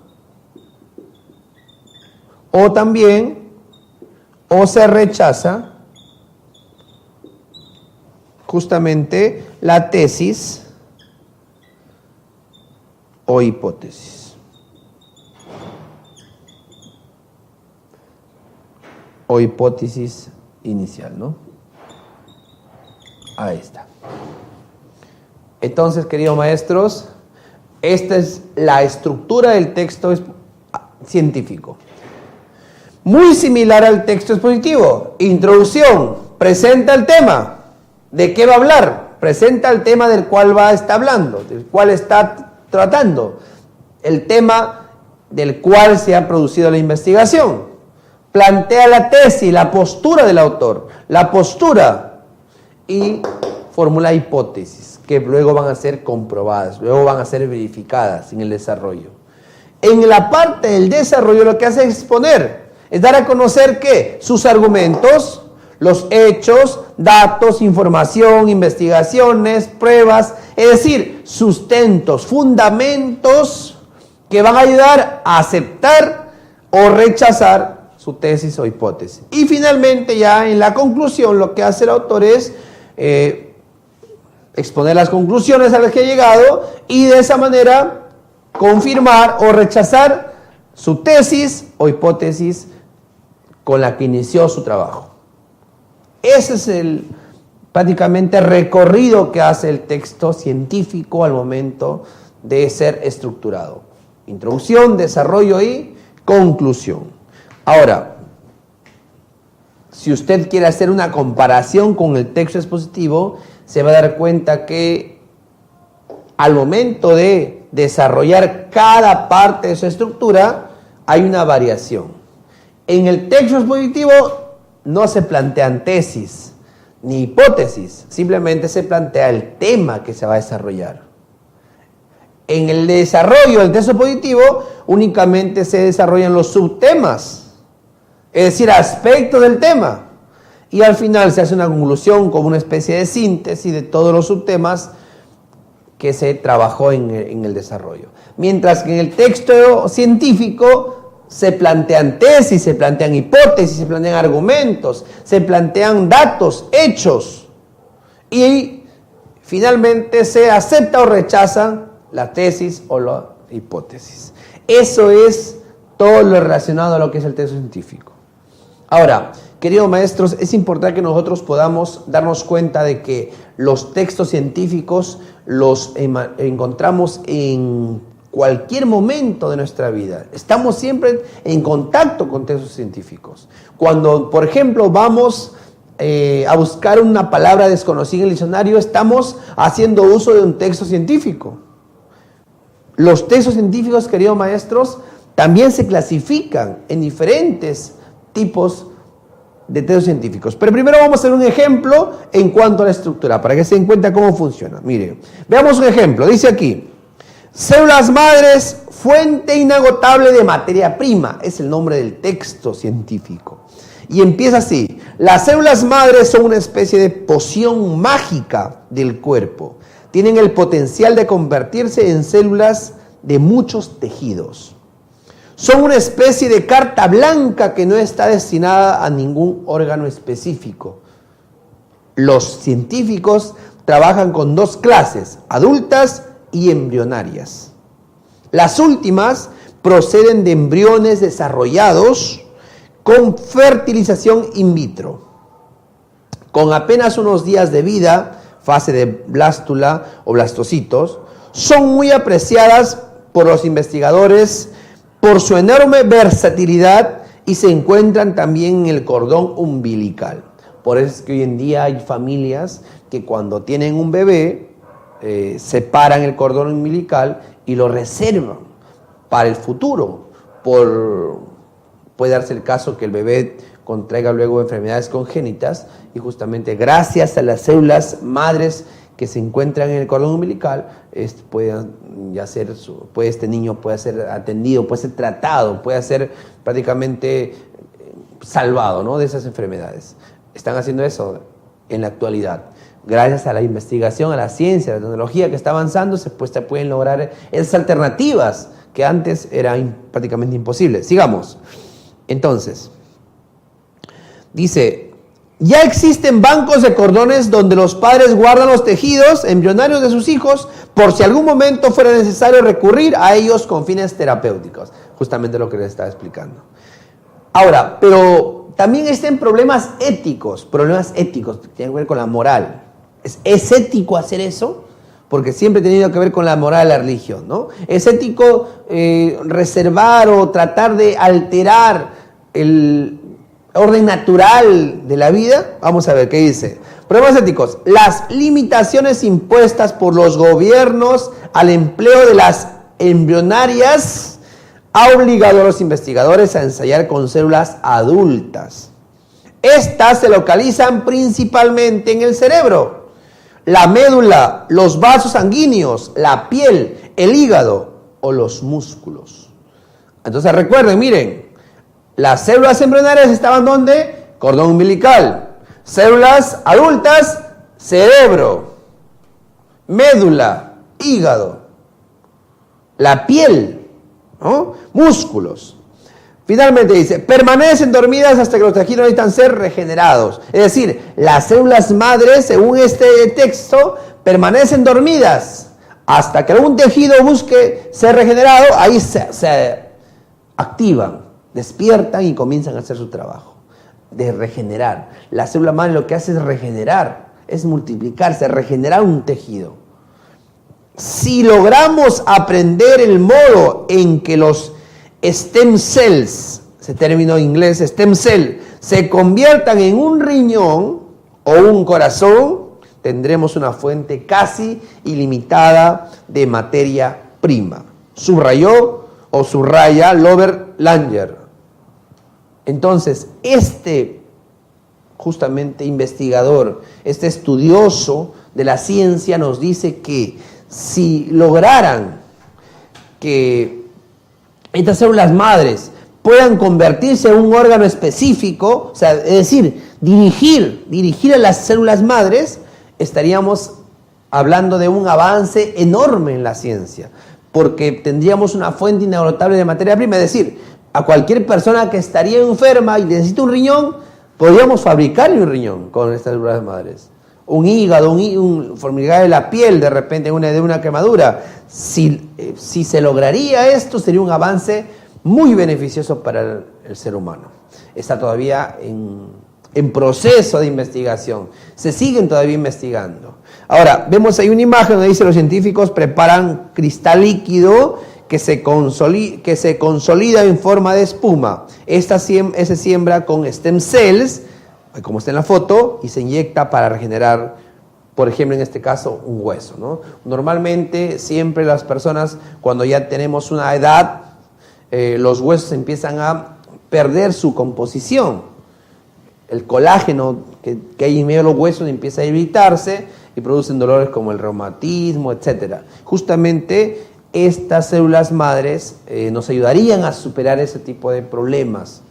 o se rechaza justamente la tesis o hipótesis. O hipótesis inicial, ¿no? Ahí está. Entonces, queridos maestros, esta es la estructura del texto científico. Muy similar al texto expositivo. Introducción, presenta el tema. ¿De qué va a hablar? Presenta el tema del cual está hablando, del cual está tratando. El tema del cual se ha producido la investigación. Plantea la tesis, la postura del autor, la postura, y formula hipótesis que luego van a ser comprobadas, luego van a ser verificadas en el desarrollo. En la parte del desarrollo lo que hace es exponer, es dar a conocer ¿qué? Sus argumentos, los hechos, datos, información, investigaciones, pruebas, es decir, sustentos, fundamentos que van a ayudar a aceptar o rechazar su tesis o hipótesis. Y finalmente ya en la conclusión lo que hace el autor es exponer las conclusiones a las que ha llegado y de esa manera confirmar o rechazar su tesis o hipótesis con la que inició su trabajo. Ese es prácticamente el recorrido que hace el texto científico al momento de ser estructurado. Introducción, desarrollo y conclusión. Ahora, si usted quiere hacer una comparación con el texto expositivo, se va a dar cuenta que al momento de desarrollar cada parte de su estructura, hay una variación. En el texto expositivo no se plantean tesis ni hipótesis, simplemente se plantea el tema que se va a desarrollar. En el desarrollo del texto expositivo únicamente se desarrollan los subtemas, es decir, aspectos del tema. Y al final se hace una conclusión como una especie de síntesis de todos los subtemas que se trabajó en el desarrollo. Mientras que en el texto científico se plantean tesis, se plantean hipótesis, se plantean argumentos, se plantean datos, hechos. Y finalmente se acepta o rechaza la tesis o la hipótesis. Eso es todo lo relacionado a lo que es el texto científico. Ahora, queridos maestros, es importante que nosotros podamos darnos cuenta de que los textos científicos los encontramos en cualquier momento de nuestra vida. Estamos siempre en contacto con textos científicos. Cuando, por ejemplo, vamos a buscar una palabra desconocida en el diccionario, estamos haciendo uso de un texto científico. Los textos científicos, queridos maestros, también se clasifican en diferentes tipos de textos científicos. Pero primero vamos a hacer un ejemplo en cuanto a la estructura, para que se den cuenta cómo funciona. Miren, veamos un ejemplo. Dice aquí, células madres, fuente inagotable de materia prima. Es el nombre del texto científico. Y empieza así. Las células madres son una especie de poción mágica del cuerpo. Tienen el potencial de convertirse en células de muchos tejidos. Son una especie de carta blanca que no está destinada a ningún órgano específico. Los científicos trabajan con dos clases, adultas y embrionarias. Las últimas proceden de embriones desarrollados con fertilización in vitro. Con apenas unos días de vida, fase de blástula o blastocitos, son muy apreciadas por los investigadores por su enorme versatilidad y se encuentran también en el cordón umbilical. Por eso es que hoy en día hay familias que cuando tienen un bebé separan el cordón umbilical y lo reservan para el futuro. Puede darse el caso que el bebé contraiga luego enfermedades congénitas y justamente gracias a las células madres que se encuentran en el cordón umbilical, este niño puede ser atendido, puede ser tratado, puede ser prácticamente salvado, ¿no?, de esas enfermedades. Están haciendo eso en la actualidad. Gracias a la investigación, a la ciencia, a la tecnología que está avanzando, se pueden lograr esas alternativas que antes eran prácticamente imposibles. Sigamos. Entonces, dice, ya existen bancos de cordones donde los padres guardan los tejidos embrionarios de sus hijos por si algún momento fuera necesario recurrir a ellos con fines terapéuticos. Justamente lo que les estaba explicando. Ahora, pero también existen problemas éticos que tienen que ver con la moral. ¿Es ético hacer eso? Porque siempre ha tenido que ver con la moral de la religión, ¿no? ¿Es ético reservar o tratar de alterar el orden natural de la vida? Vamos a ver qué dice. Problemas éticos. Las limitaciones impuestas por los gobiernos al empleo de las embrionarias ha obligado a los investigadores a ensayar con células adultas. Estas se localizan principalmente en el cerebro, la médula, los vasos sanguíneos, la piel, el hígado o los músculos. Entonces recuerden, miren, las células embrionarias estaban ¿dónde? Cordón umbilical. Células adultas, cerebro, médula, hígado, la piel, ¿no?, músculos. Finalmente dice, permanecen dormidas hasta que los tejidos necesitan ser regenerados. Es decir, las células madres, según este texto, permanecen dormidas hasta que algún tejido busque ser regenerado. Ahí se activan, despiertan y comienzan a hacer su trabajo de regenerar. La célula madre lo que hace es regenerar, es multiplicarse, regenerar un tejido. Si logramos aprender el modo en que los stem cells, ese término inglés, stem cell, se conviertan en un riñón o un corazón, tendremos una fuente casi ilimitada de materia prima. Subrayó o subraya Robert Langer. Entonces, justamente investigador, este estudioso de la ciencia nos dice que si lograran que estas células madres puedan convertirse en un órgano específico, o sea, es decir, dirigir a las células madres, estaríamos hablando de un avance enorme en la ciencia, porque tendríamos una fuente inagotable de materia prima, es decir, a cualquier persona que estaría enferma y necesita un riñón, podríamos fabricarle un riñón con estas células madres. Un hígado, un formigar de la piel de repente de una quemadura. Si se lograría esto, sería un avance muy beneficioso para el ser humano. Está todavía en proceso de investigación. Se siguen todavía investigando. Ahora, vemos ahí una imagen donde dice los científicos preparan cristal líquido que se consolida en forma de espuma. Se siembra con stem cells, como está en la foto, y se inyecta para regenerar, por ejemplo, en este caso, un hueso, ¿no? Normalmente, siempre las personas, cuando ya tenemos una edad, los huesos empiezan a perder su composición. El colágeno que hay en medio de los huesos empieza a irritarse y producen dolores como el reumatismo, etc. Justamente estas células madres nos ayudarían a superar ese tipo de problemas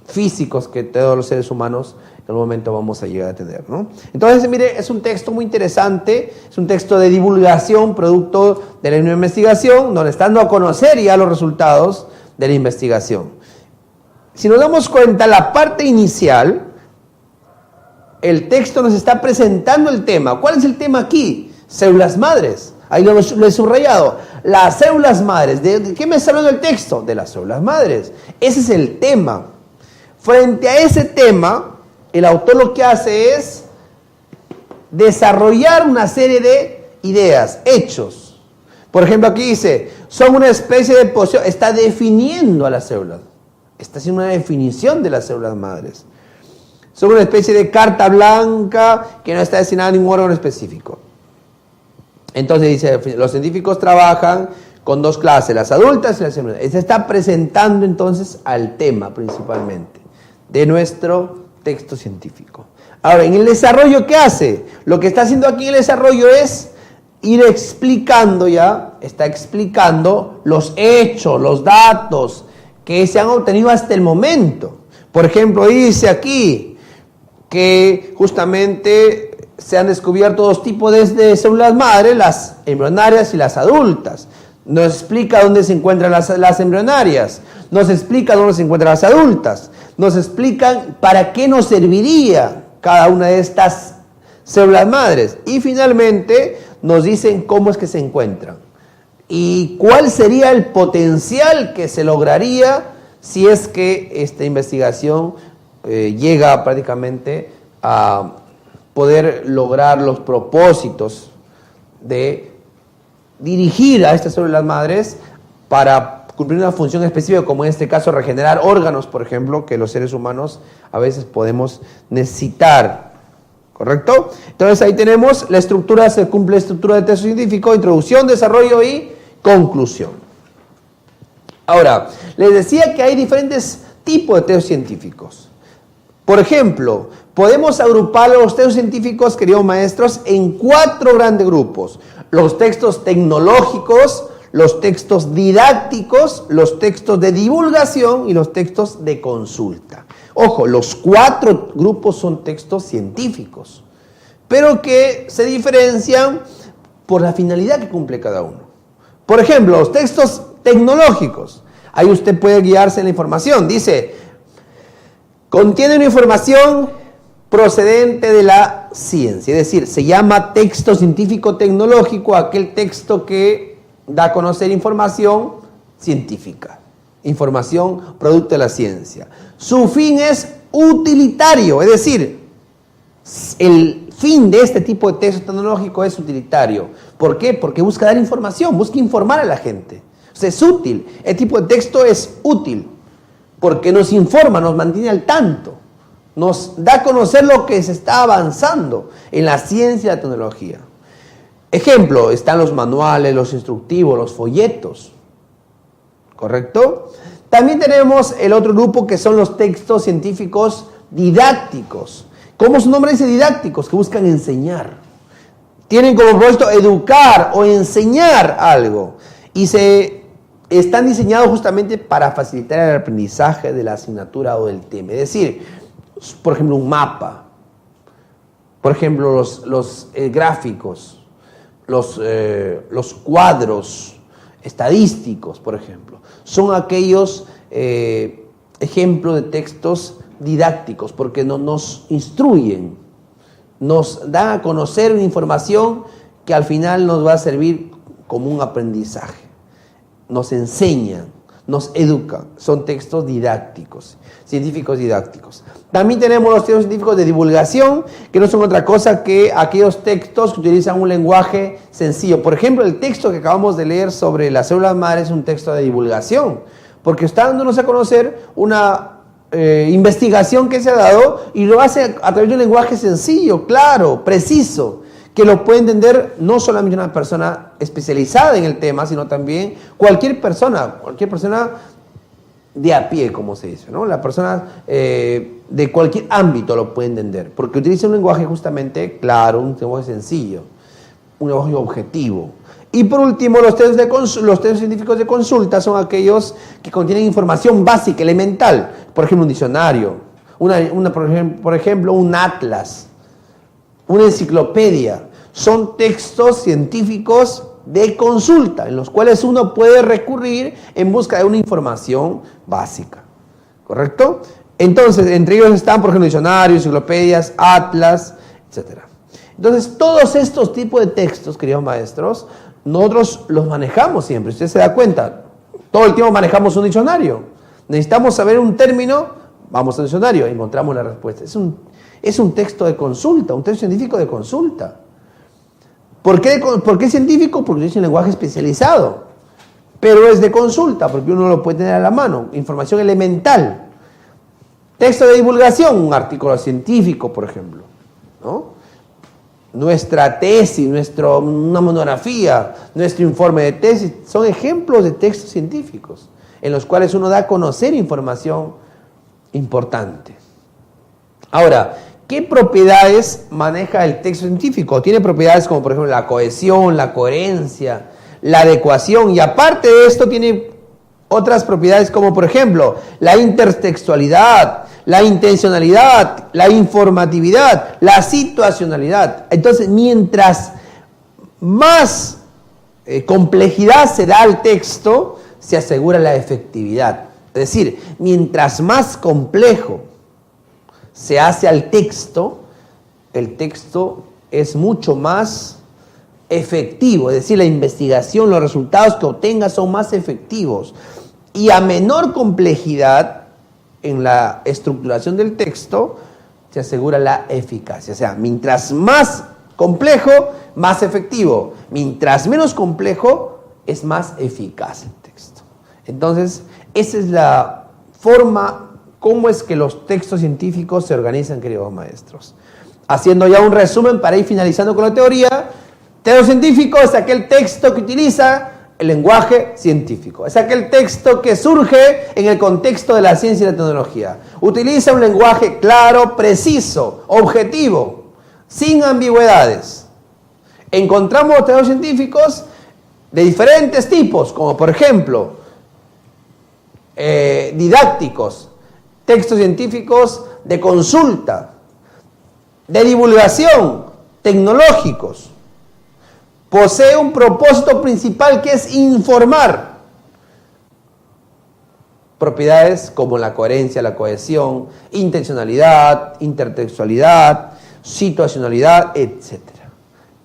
físicos que todos los seres humanos en algún momento vamos a llegar a tener, ¿no? Entonces, mire, es un texto muy interesante, es un texto de divulgación, producto de la investigación, donde están dando a conocer ya los resultados de la investigación. Si nos damos cuenta, la parte inicial, el texto nos está presentando el tema. ¿Cuál es el tema aquí? Células madres. Ahí lo he subrayado. Las células madres. ¿De qué me está hablando el texto? De las células madres. Ese es el tema. Frente a ese tema, el autor lo que hace es desarrollar una serie de ideas, hechos. Por ejemplo, aquí dice, son una especie de posición, está definiendo a las células. Está haciendo una definición de las células madres. Son una especie de carta blanca que no está destinada a ningún órgano específico. Entonces dice, los científicos trabajan con dos clases, las adultas y las embrionarias. Se está presentando entonces al tema principalmente de nuestro texto científico. Ahora, en el desarrollo, ¿qué hace? Lo que está haciendo aquí en el desarrollo es ir explicando está explicando los hechos, los datos que se han obtenido hasta el momento. Por ejemplo, dice aquí que justamente se han descubierto dos tipos de células madre, las embrionarias y las adultas. Nos explica dónde se encuentran las embrionarias, nos explica dónde se encuentran las adultas, nos explican para qué nos serviría cada una de estas células madres y finalmente nos dicen cómo es que se encuentran y cuál sería el potencial que se lograría si es que esta investigación llega prácticamente a poder lograr los propósitos de dirigir a estas células madres para cumplir una función específica, como en este caso regenerar órganos, por ejemplo, que los seres humanos a veces podemos necesitar. ¿Correcto? Entonces ahí tenemos la estructura, se cumple la estructura del texto científico, introducción, desarrollo y conclusión. Ahora, les decía que hay diferentes tipos de textos científicos. Por ejemplo, podemos agrupar los textos científicos, queridos maestros, en 4 grandes grupos. Los textos tecnológicos, los textos didácticos, los textos de divulgación y los textos de consulta. Ojo, los 4 grupos son textos científicos, pero que se diferencian por la finalidad que cumple cada uno. Por ejemplo, los textos tecnológicos. Ahí usted puede guiarse en la información. Dice, contiene una información procedente de la ciencia. Es decir, se llama texto científico tecnológico aquel texto que da a conocer información científica. Información producto de la ciencia. Su fin es utilitario, es decir, el fin de este tipo de texto tecnológico es utilitario. ¿Por qué? Porque busca dar información, busca informar a la gente. O sea, es útil. El tipo de texto es útil porque nos informa, nos mantiene al tanto, nos da a conocer lo que se está avanzando en la ciencia y la tecnología. Ejemplo, están los manuales, los instructivos, los folletos. ¿Correcto? También tenemos el otro grupo que son los textos científicos didácticos. ¿Cómo su nombre dice didácticos? Que buscan enseñar. Tienen como propósito educar o enseñar algo. Y están diseñados justamente para facilitar el aprendizaje de la asignatura o del tema. Es decir, por ejemplo, un mapa. Por ejemplo, los gráficos, los cuadros, estadísticos, por ejemplo. Son aquellos ejemplos de textos didácticos, porque nos instruyen, nos dan a conocer una información que al final nos va a servir como un aprendizaje. Nos enseñan, nos educan. Son textos didácticos, científicos didácticos. También tenemos los textos científicos de divulgación, que no son otra cosa que aquellos textos que utilizan un lenguaje sencillo. Por ejemplo, el texto que acabamos de leer sobre las células madre es un texto de divulgación, porque está dándonos a conocer una investigación que se ha dado y lo hace a través de un lenguaje sencillo, claro, preciso, que lo puede entender no solamente una persona especializada en el tema, sino también cualquier persona de a pie, como se dice, ¿no? La persona de cualquier ámbito lo puede entender, porque utiliza un lenguaje justamente claro, un lenguaje sencillo, un lenguaje objetivo. Y por último, los textos científicos de consulta son aquellos que contienen información básica, elemental. Por ejemplo, un diccionario, por ejemplo, un atlas, una enciclopedia. Son textos científicos de consulta, en los cuales uno puede recurrir en busca de una información básica. ¿Correcto? Entonces, entre ellos están, por ejemplo, diccionarios, enciclopedias, atlas, etc. Entonces, todos estos tipos de textos, queridos maestros, nosotros los manejamos siempre. Usted se da cuenta, todo el tiempo manejamos un diccionario. Necesitamos saber un término, vamos al diccionario, encontramos la respuesta. Es un texto de consulta, un texto científico de consulta. ¿Por qué científico? Porque es un lenguaje especializado. Pero es de consulta, porque uno lo puede tener a la mano. Información elemental. Texto de divulgación, un artículo científico, por ejemplo, ¿no? Nuestra tesis, una monografía, nuestro informe de tesis, son ejemplos de textos científicos en los cuales uno da a conocer información importante. Ahora, ¿qué propiedades maneja el texto científico? Tiene propiedades como, por ejemplo, la cohesión, la coherencia, la adecuación, y aparte de esto tiene otras propiedades como, por ejemplo, la intertextualidad, la intencionalidad, la informatividad, la situacionalidad. Entonces, mientras más complejidad se da al texto, se asegura la efectividad. Es decir, mientras más complejo se hace al texto, el texto es mucho más efectivo. Es decir, la investigación, los resultados que obtenga son más efectivos. Y a menor complejidad en la estructuración del texto, se asegura la eficacia. O sea, mientras más complejo, más efectivo. Mientras menos complejo, es más eficaz el texto. Entonces, esa es la forma, cómo es que los textos científicos se organizan, queridos maestros. Haciendo ya un resumen para ir finalizando con la teoría, texto científico es aquel texto que utiliza el lenguaje científico. Es aquel texto que surge en el contexto de la ciencia y la tecnología. Utiliza un lenguaje claro, preciso, objetivo, sin ambigüedades. Encontramos textos científicos de diferentes tipos, como por ejemplo, didácticos, textos científicos de consulta, de divulgación, tecnológicos. Posee un propósito principal que es informar. Propiedades como la coherencia, la cohesión, intencionalidad, intertextualidad, situacionalidad, etc.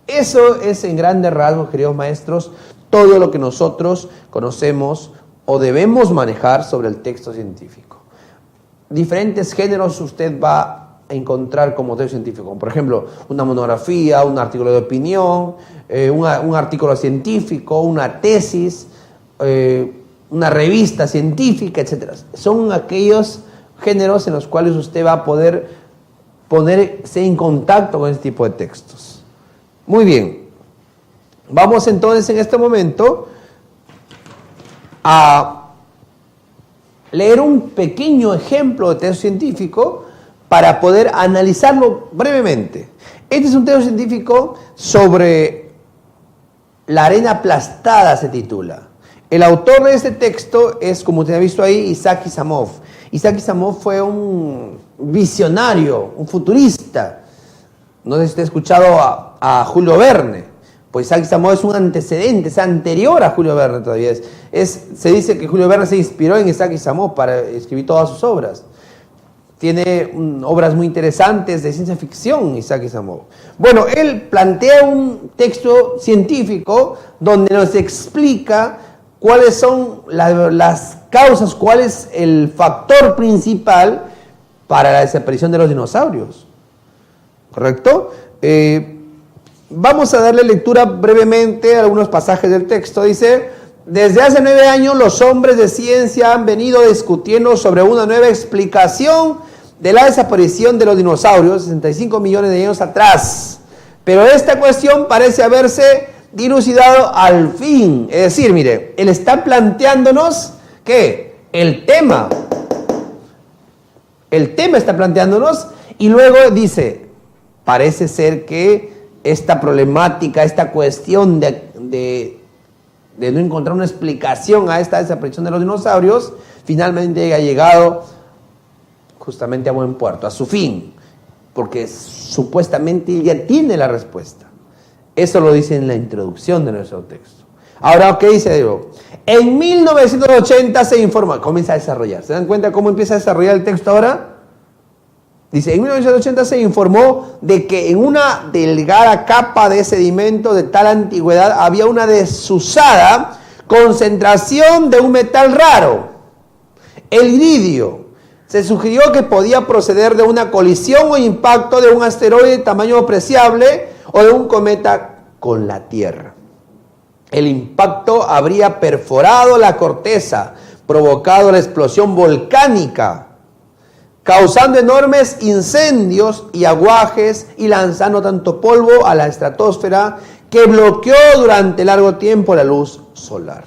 Eso es en grandes rasgos, queridos maestros, todo lo que nosotros conocemos o debemos manejar sobre el texto científico. Diferentes géneros usted va a encontrar como texto científico. Por ejemplo, una monografía, un artículo de opinión, un artículo científico, una tesis, una revista científica, etc. Son aquellos géneros en los cuales usted va a poder ponerse en contacto con este tipo de textos. Muy bien. Vamos entonces en este momento a leer un pequeño ejemplo de texto científico para poder analizarlo brevemente. Este es un texto científico sobre la arena aplastada, se titula. El autor de este texto es, como usted ha visto ahí, Isaac Asimov. Isaac Asimov fue un visionario, un futurista. No sé si usted ha escuchado a Julio Verne, Pues Isaac Asimov es un antecedente, es anterior a Julio Verne todavía. Se dice que Julio Verne se inspiró en Isaac Asimov para escribir todas sus obras. Tiene obras muy interesantes de ciencia ficción, Isaac Asimov. Bueno, él plantea un texto científico donde nos explica cuáles son las causas, cuál es el factor principal para la desaparición de los dinosaurios. ¿Correcto? Vamos a darle lectura brevemente a algunos pasajes del texto. Dice: desde hace 9 años los hombres de ciencia han venido discutiendo sobre una nueva explicación de la desaparición de los dinosaurios 65 millones de años atrás. Pero esta cuestión parece haberse dilucidado al fin. Es decir, mire, él está planteándonos que el tema está planteándonos, y luego dice, parece ser que esta problemática, esta cuestión de no encontrar una explicación a esta desaparición de los dinosaurios, finalmente ha llegado justamente a buen puerto, a su fin, porque supuestamente ya tiene la respuesta. Eso lo dice en la introducción de nuestro texto. Ahora, ¿qué dice Diego? En 1980 se informa, comienza a desarrollar. ¿Se dan cuenta cómo empieza a desarrollar el texto ahora? Dice, en 1980 se informó de que en una delgada capa de sedimento de tal antigüedad había una desusada concentración de un metal raro, el iridio. Se sugirió que podía proceder de una colisión o impacto de un asteroide de tamaño apreciable o de un cometa con la Tierra. El impacto habría perforado la corteza, provocado la explosión volcánica, causando enormes incendios y aguajes y lanzando tanto polvo a la estratosfera que bloqueó durante largo tiempo la luz solar.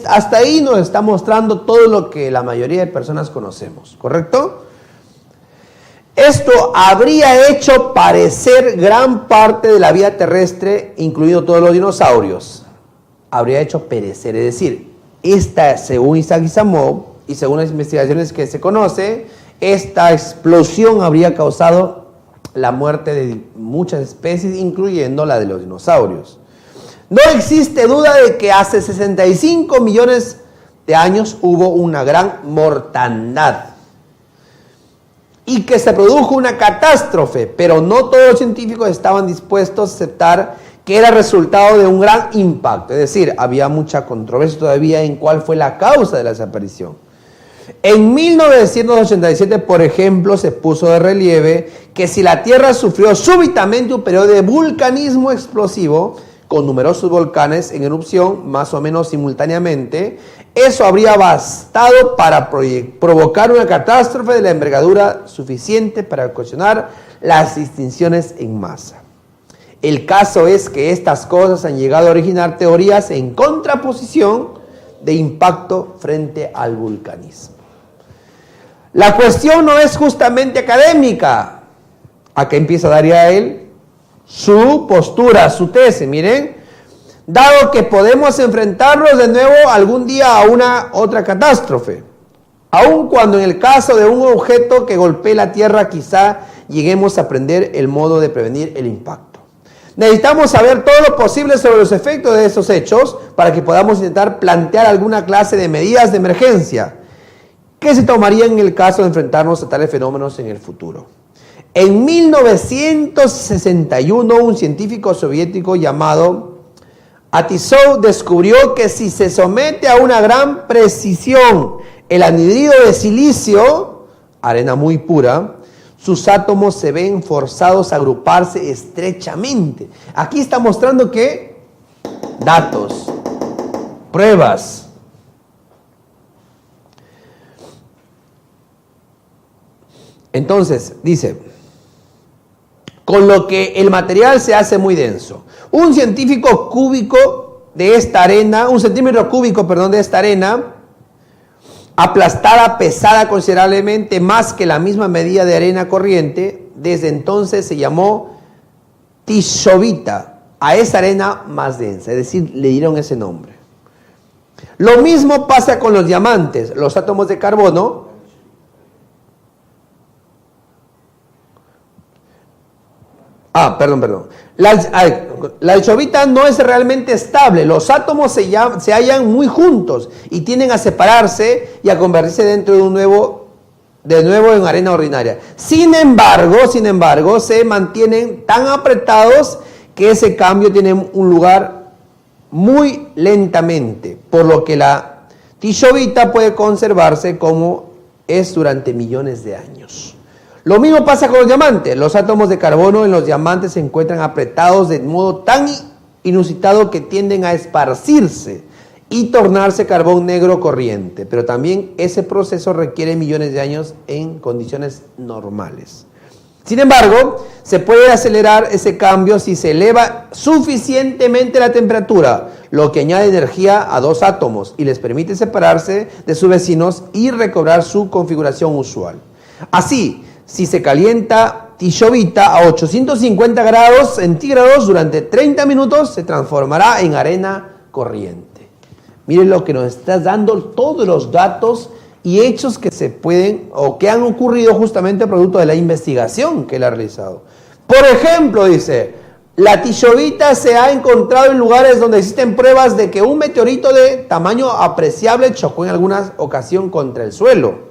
Hasta ahí nos está mostrando todo lo que la mayoría de personas conocemos, ¿correcto? Esto habría hecho parecer gran parte de la vida terrestre, incluido todos los dinosaurios. Habría hecho perecer, es decir, según Isaac Asimov y según las investigaciones que se conoce, esta explosión habría causado la muerte de muchas especies, incluyendo la de los dinosaurios. No existe duda de que hace 65 millones de años hubo una gran mortandad y que se produjo una catástrofe, pero no todos los científicos estaban dispuestos a aceptar que era resultado de un gran impacto. Es decir, había mucha controversia todavía en cuál fue la causa de la desaparición. En 1987, por ejemplo, se puso de relieve que si la Tierra sufrió súbitamente un periodo de vulcanismo explosivo, con numerosos volcanes en erupción más o menos simultáneamente, eso habría bastado para provocar una catástrofe de la envergadura suficiente para ocasionar las extinciones en masa. El caso es que estas cosas han llegado a originar teorías en contraposición de impacto frente al vulcanismo. La cuestión no es justamente académica. Acá empieza a dar ya él su postura, su tesis. Miren, dado que podemos enfrentarnos de nuevo algún día a una otra catástrofe, aun cuando en el caso de un objeto que golpee la Tierra quizá lleguemos a aprender el modo de prevenir el impacto. Necesitamos saber todo lo posible sobre los efectos de estos hechos para que podamos intentar plantear alguna clase de medidas de emergencia que se tomarían en el caso de enfrentarnos a tales fenómenos en el futuro. En 1961, un científico soviético llamado Atisov descubrió que si se somete a una gran precisión el anhidrido de silicio, arena muy pura, sus átomos se ven forzados a agruparse estrechamente. Aquí está mostrando que datos, pruebas. Entonces, dice, con lo que el material se hace muy denso. Un centímetro cúbico de esta arena, aplastada, pesada considerablemente más que la misma medida de arena corriente, desde entonces se llamó tisovita, a esa arena más densa, es decir, le dieron ese nombre. Lo mismo pasa con los diamantes, los átomos de carbono, Perdón. La dichobita no es realmente estable. Los átomos se hallan muy juntos y tienden a separarse y a convertirse de nuevo en arena ordinaria. Sin embargo, se mantienen tan apretados que ese cambio tiene un lugar muy lentamente, por lo que la dichobita puede conservarse como es durante millones de años. Lo mismo pasa con los diamantes. Los átomos de carbono en los diamantes se encuentran apretados de modo tan inusitado que tienden a esparcirse y tornarse carbón negro corriente. Pero también ese proceso requiere millones de años en condiciones normales. Sin embargo, se puede acelerar ese cambio si se eleva suficientemente la temperatura, lo que añade energía a dos átomos y les permite separarse de sus vecinos y recobrar su configuración usual. Así, si se calienta dichobita a 850 grados centígrados durante 30 minutos, se transformará en arena corriente. Miren lo que nos está dando todos los datos y hechos que se pueden o que han ocurrido justamente producto de la investigación que él ha realizado. Por ejemplo, dice, la dichobita se ha encontrado en lugares donde existen pruebas de que un meteorito de tamaño apreciable chocó en alguna ocasión contra el suelo.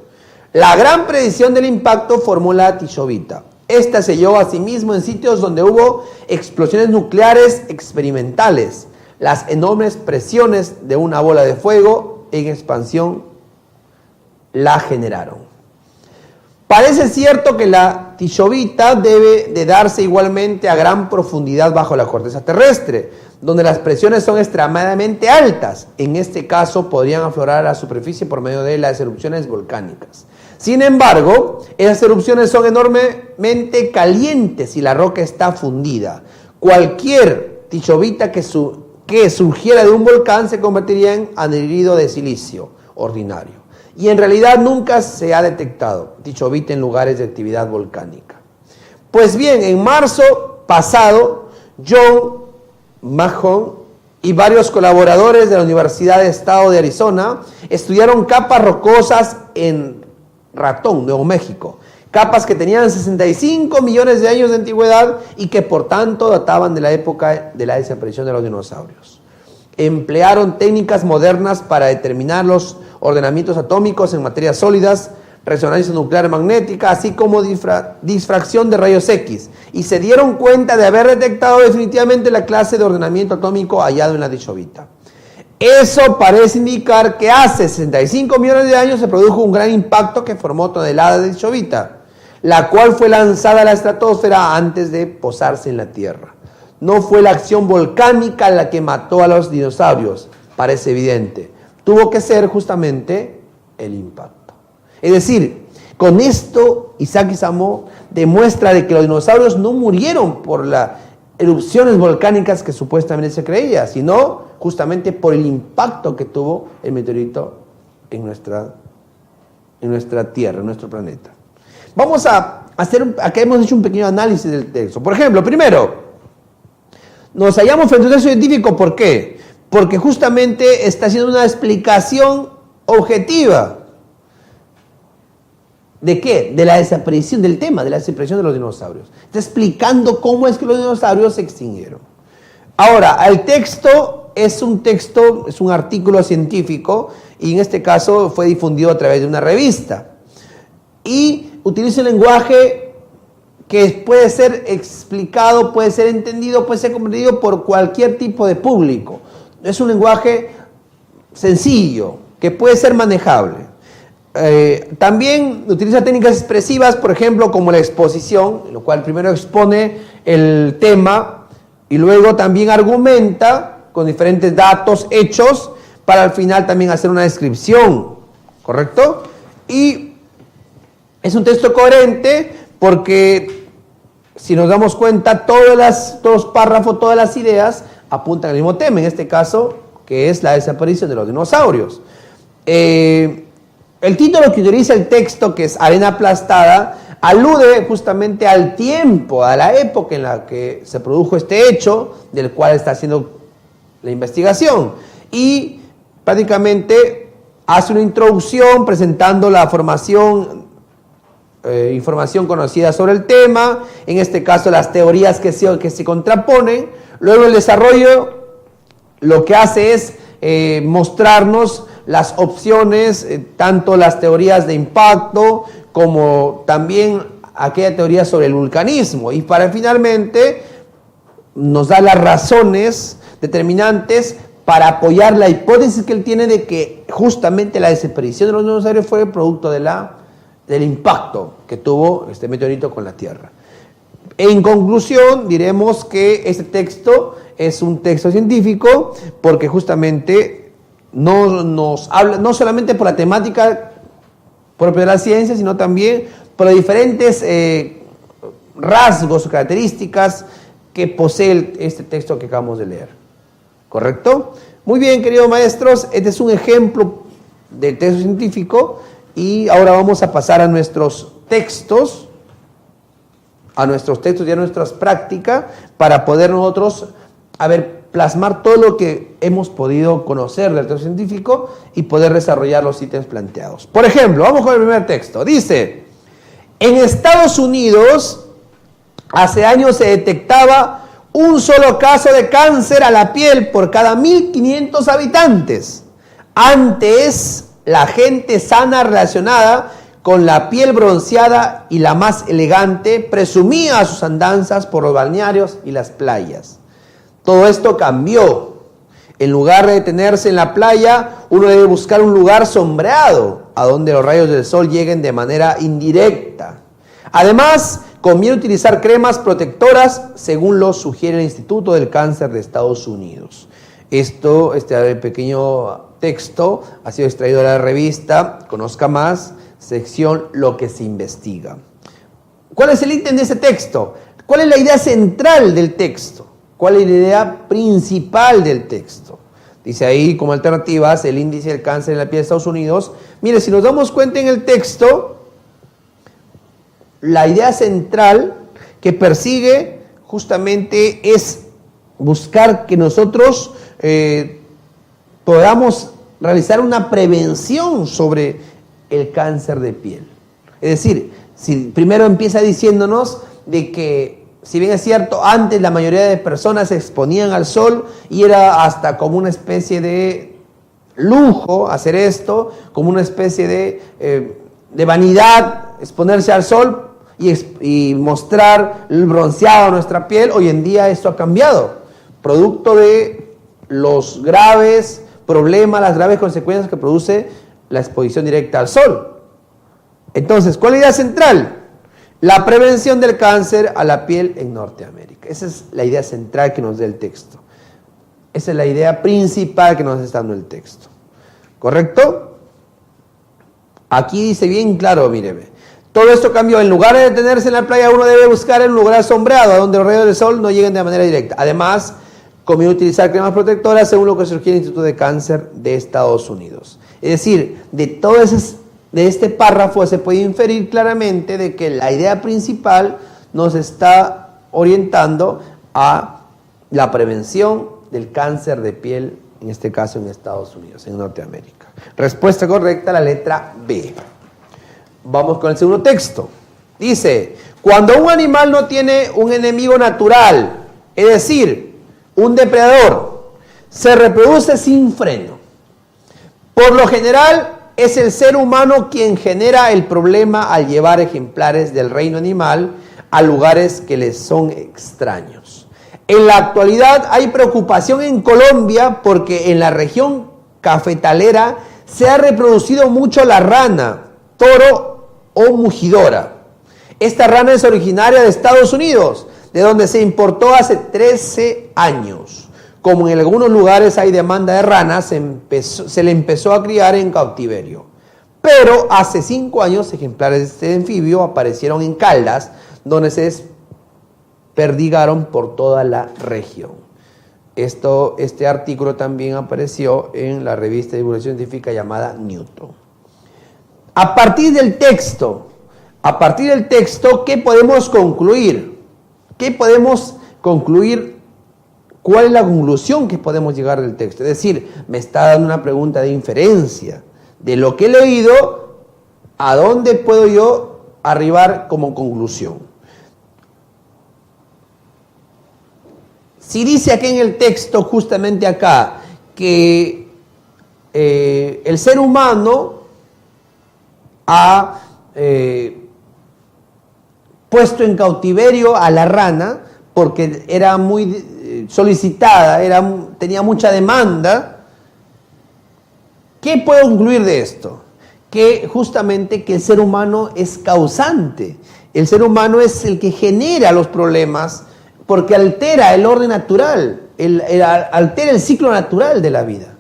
La gran predicción del impacto formó la dichobita. Esta se halló asimismo en sitios donde hubo explosiones nucleares experimentales. Las enormes presiones de una bola de fuego en expansión la generaron. Parece cierto que la dichobita debe de darse igualmente a gran profundidad bajo la corteza terrestre, donde las presiones son extremadamente altas. En este caso podrían aflorar a la superficie por medio de las erupciones volcánicas. Sin embargo, esas erupciones son enormemente calientes y la roca está fundida. Cualquier dichobita que surgiera de un volcán se convertiría en anhídrido de silicio ordinario. Y en realidad nunca se ha detectado dichobita en lugares de actividad volcánica. Pues bien, en marzo pasado, John Mahon y varios colaboradores de la Universidad de Estado de Arizona estudiaron capas rocosas en Ratón, Nuevo México. Capas que tenían 65 millones de años de antigüedad y que por tanto databan de la época de la desaparición de los dinosaurios. Emplearon técnicas modernas para determinar los ordenamientos atómicos en materias sólidas, resonancia nuclear magnética, así como difracción de rayos X, y se dieron cuenta de haber detectado definitivamente la clase de ordenamiento atómico hallado en la dichobita. Eso parece indicar que hace 65 millones de años se produjo un gran impacto que formó toneladas de dichobita, la cual fue lanzada a la estratosfera antes de posarse en la Tierra. No fue la acción volcánica la que mató a los dinosaurios, parece evidente. Tuvo que ser justamente el impacto. Es decir, con esto Isaac Asimov demuestra de que los dinosaurios no murieron por las erupciones volcánicas que supuestamente se creía, sino justamente por el impacto que tuvo el meteorito en nuestra Tierra, en nuestro planeta. Vamos a hacer, acá hemos hecho un pequeño análisis del texto. Por ejemplo, primero, nos hallamos frente a un texto científico, ¿por qué? Porque justamente está haciendo una explicación objetiva. ¿De qué? De la desaparición del tema, de la desaparición de los dinosaurios. Está explicando cómo es que los dinosaurios se extinguieron. Ahora, el texto es un artículo científico y en este caso fue difundido a través de una revista. Y utiliza un lenguaje que puede ser explicado, puede ser entendido, puede ser comprendido por cualquier tipo de público. Es un lenguaje sencillo, que puede ser manejable. También utiliza técnicas expresivas, por ejemplo, como la exposición, en lo cual primero expone el tema y luego también argumenta con diferentes datos, hechos, para al final también hacer una descripción, ¿correcto? Y es un texto coherente porque, si nos damos cuenta, todos los párrafos, todas las ideas apuntan al mismo tema, en este caso, que es la desaparición de los dinosaurios. El título que utiliza el texto, que es Arena aplastada, alude justamente al tiempo, a la época en la que se produjo este hecho, del cual está haciendo la investigación. Y prácticamente hace una introducción presentando la formación información conocida sobre el tema, en este caso las teorías que se contraponen. Luego el desarrollo lo que hace es mostrarnos las opciones, tanto las teorías de impacto como también aquella teoría sobre el vulcanismo, y para finalmente nos da las razones determinantes para apoyar la hipótesis que él tiene de que justamente la desaparición de los dinosaurios fue producto del impacto que tuvo este meteorito con la Tierra. En conclusión, diremos que este texto es un texto científico porque justamente no nos habla, no solamente por la temática propia de la ciencia, sino también por diferentes rasgos o características que posee este texto que acabamos de leer. ¿Correcto? Muy bien, queridos maestros, este es un ejemplo del texto científico y ahora vamos a pasar a nuestros textos y a nuestras prácticas para poder nosotros, plasmar todo lo que hemos podido conocer del texto científico y poder desarrollar los ítems planteados. Por ejemplo, vamos con el primer texto. Dice, en Estados Unidos, hace años se detectaba un solo caso de cáncer a la piel por cada 1.500 habitantes. Antes, la gente sana relacionada con la piel bronceada y la más elegante presumía sus andanzas por los balnearios y las playas. Todo esto cambió. En lugar de detenerse en la playa, uno debe buscar un lugar sombreado, a donde los rayos del sol lleguen de manera indirecta. Además, conviene utilizar cremas protectoras, según lo sugiere el Instituto del Cáncer de Estados Unidos. Este pequeño texto ha sido extraído de la revista Conozca Más, sección Lo que se investiga. ¿Cuál es el ítem de ese texto? ¿Cuál es la idea central del texto? ¿Cuál es la idea principal del texto? Dice ahí como alternativas el índice del cáncer en la piel de Estados Unidos. Mire, si nos damos cuenta en el texto, la idea central que persigue justamente es buscar que nosotros podamos realizar una prevención sobre el cáncer de piel. Es decir, si primero empieza diciéndonos de que, si bien es cierto, antes la mayoría de personas se exponían al sol y era hasta como una especie de lujo hacer esto, como una especie de vanidad exponerse al sol y mostrar el bronceado de nuestra piel. Hoy en día esto ha cambiado, producto de los graves problemas, las graves consecuencias que produce la exposición directa al sol. Entonces, ¿cuál es la idea central? La prevención del cáncer a la piel en Norteamérica. Esa es la idea central que nos da el texto. Esa es la idea principal que nos está dando el texto. ¿Correcto? Aquí dice bien claro, míreme. Todo esto cambió. En lugar de detenerse en la playa, uno debe buscar un lugar sombreado, donde los rayos del sol no lleguen de manera directa. Además, conviene utilizar cremas protectoras, según lo que sugiere el Instituto de Cáncer de Estados Unidos. Es decir, de este párrafo se puede inferir claramente de que la idea principal nos está orientando a la prevención del cáncer de piel, en este caso en Estados Unidos, en Norteamérica. Respuesta correcta, la letra B. Vamos con el segundo texto. Dice, cuando un animal no tiene un enemigo natural, es decir, un depredador, se reproduce sin freno. Por lo general, es el ser humano quien genera el problema al llevar ejemplares del reino animal a lugares que les son extraños. En la actualidad hay preocupación en Colombia porque en la región cafetalera se ha reproducido mucho la rana, toro o mugidora. Esta rana es originaria de Estados Unidos, de donde se importó hace 13 años. Como en algunos lugares hay demanda de ranas, se le empezó a criar en cautiverio. Pero hace 5 años ejemplares de este anfibio aparecieron en Caldas, donde se desperdigaron por toda la región. Este artículo también apareció en la revista de divulgación científica llamada Newton. A partir del texto, ¿qué podemos concluir? ¿Qué podemos concluir? ¿Cuál es la conclusión que podemos llegar del texto? Es decir, me está dando una pregunta de inferencia. De lo que he leído, ¿a dónde puedo yo arribar como conclusión. Si dice aquí en el texto, justamente acá, que el ser humano ha puesto en cautiverio a la rana porque era muy solicitada, tenía mucha demanda, ¿qué puedo concluir de esto? Que justamente que el ser humano es causante. El ser humano es el que genera los problemas porque altera el orden natural, altera el ciclo natural de la vida.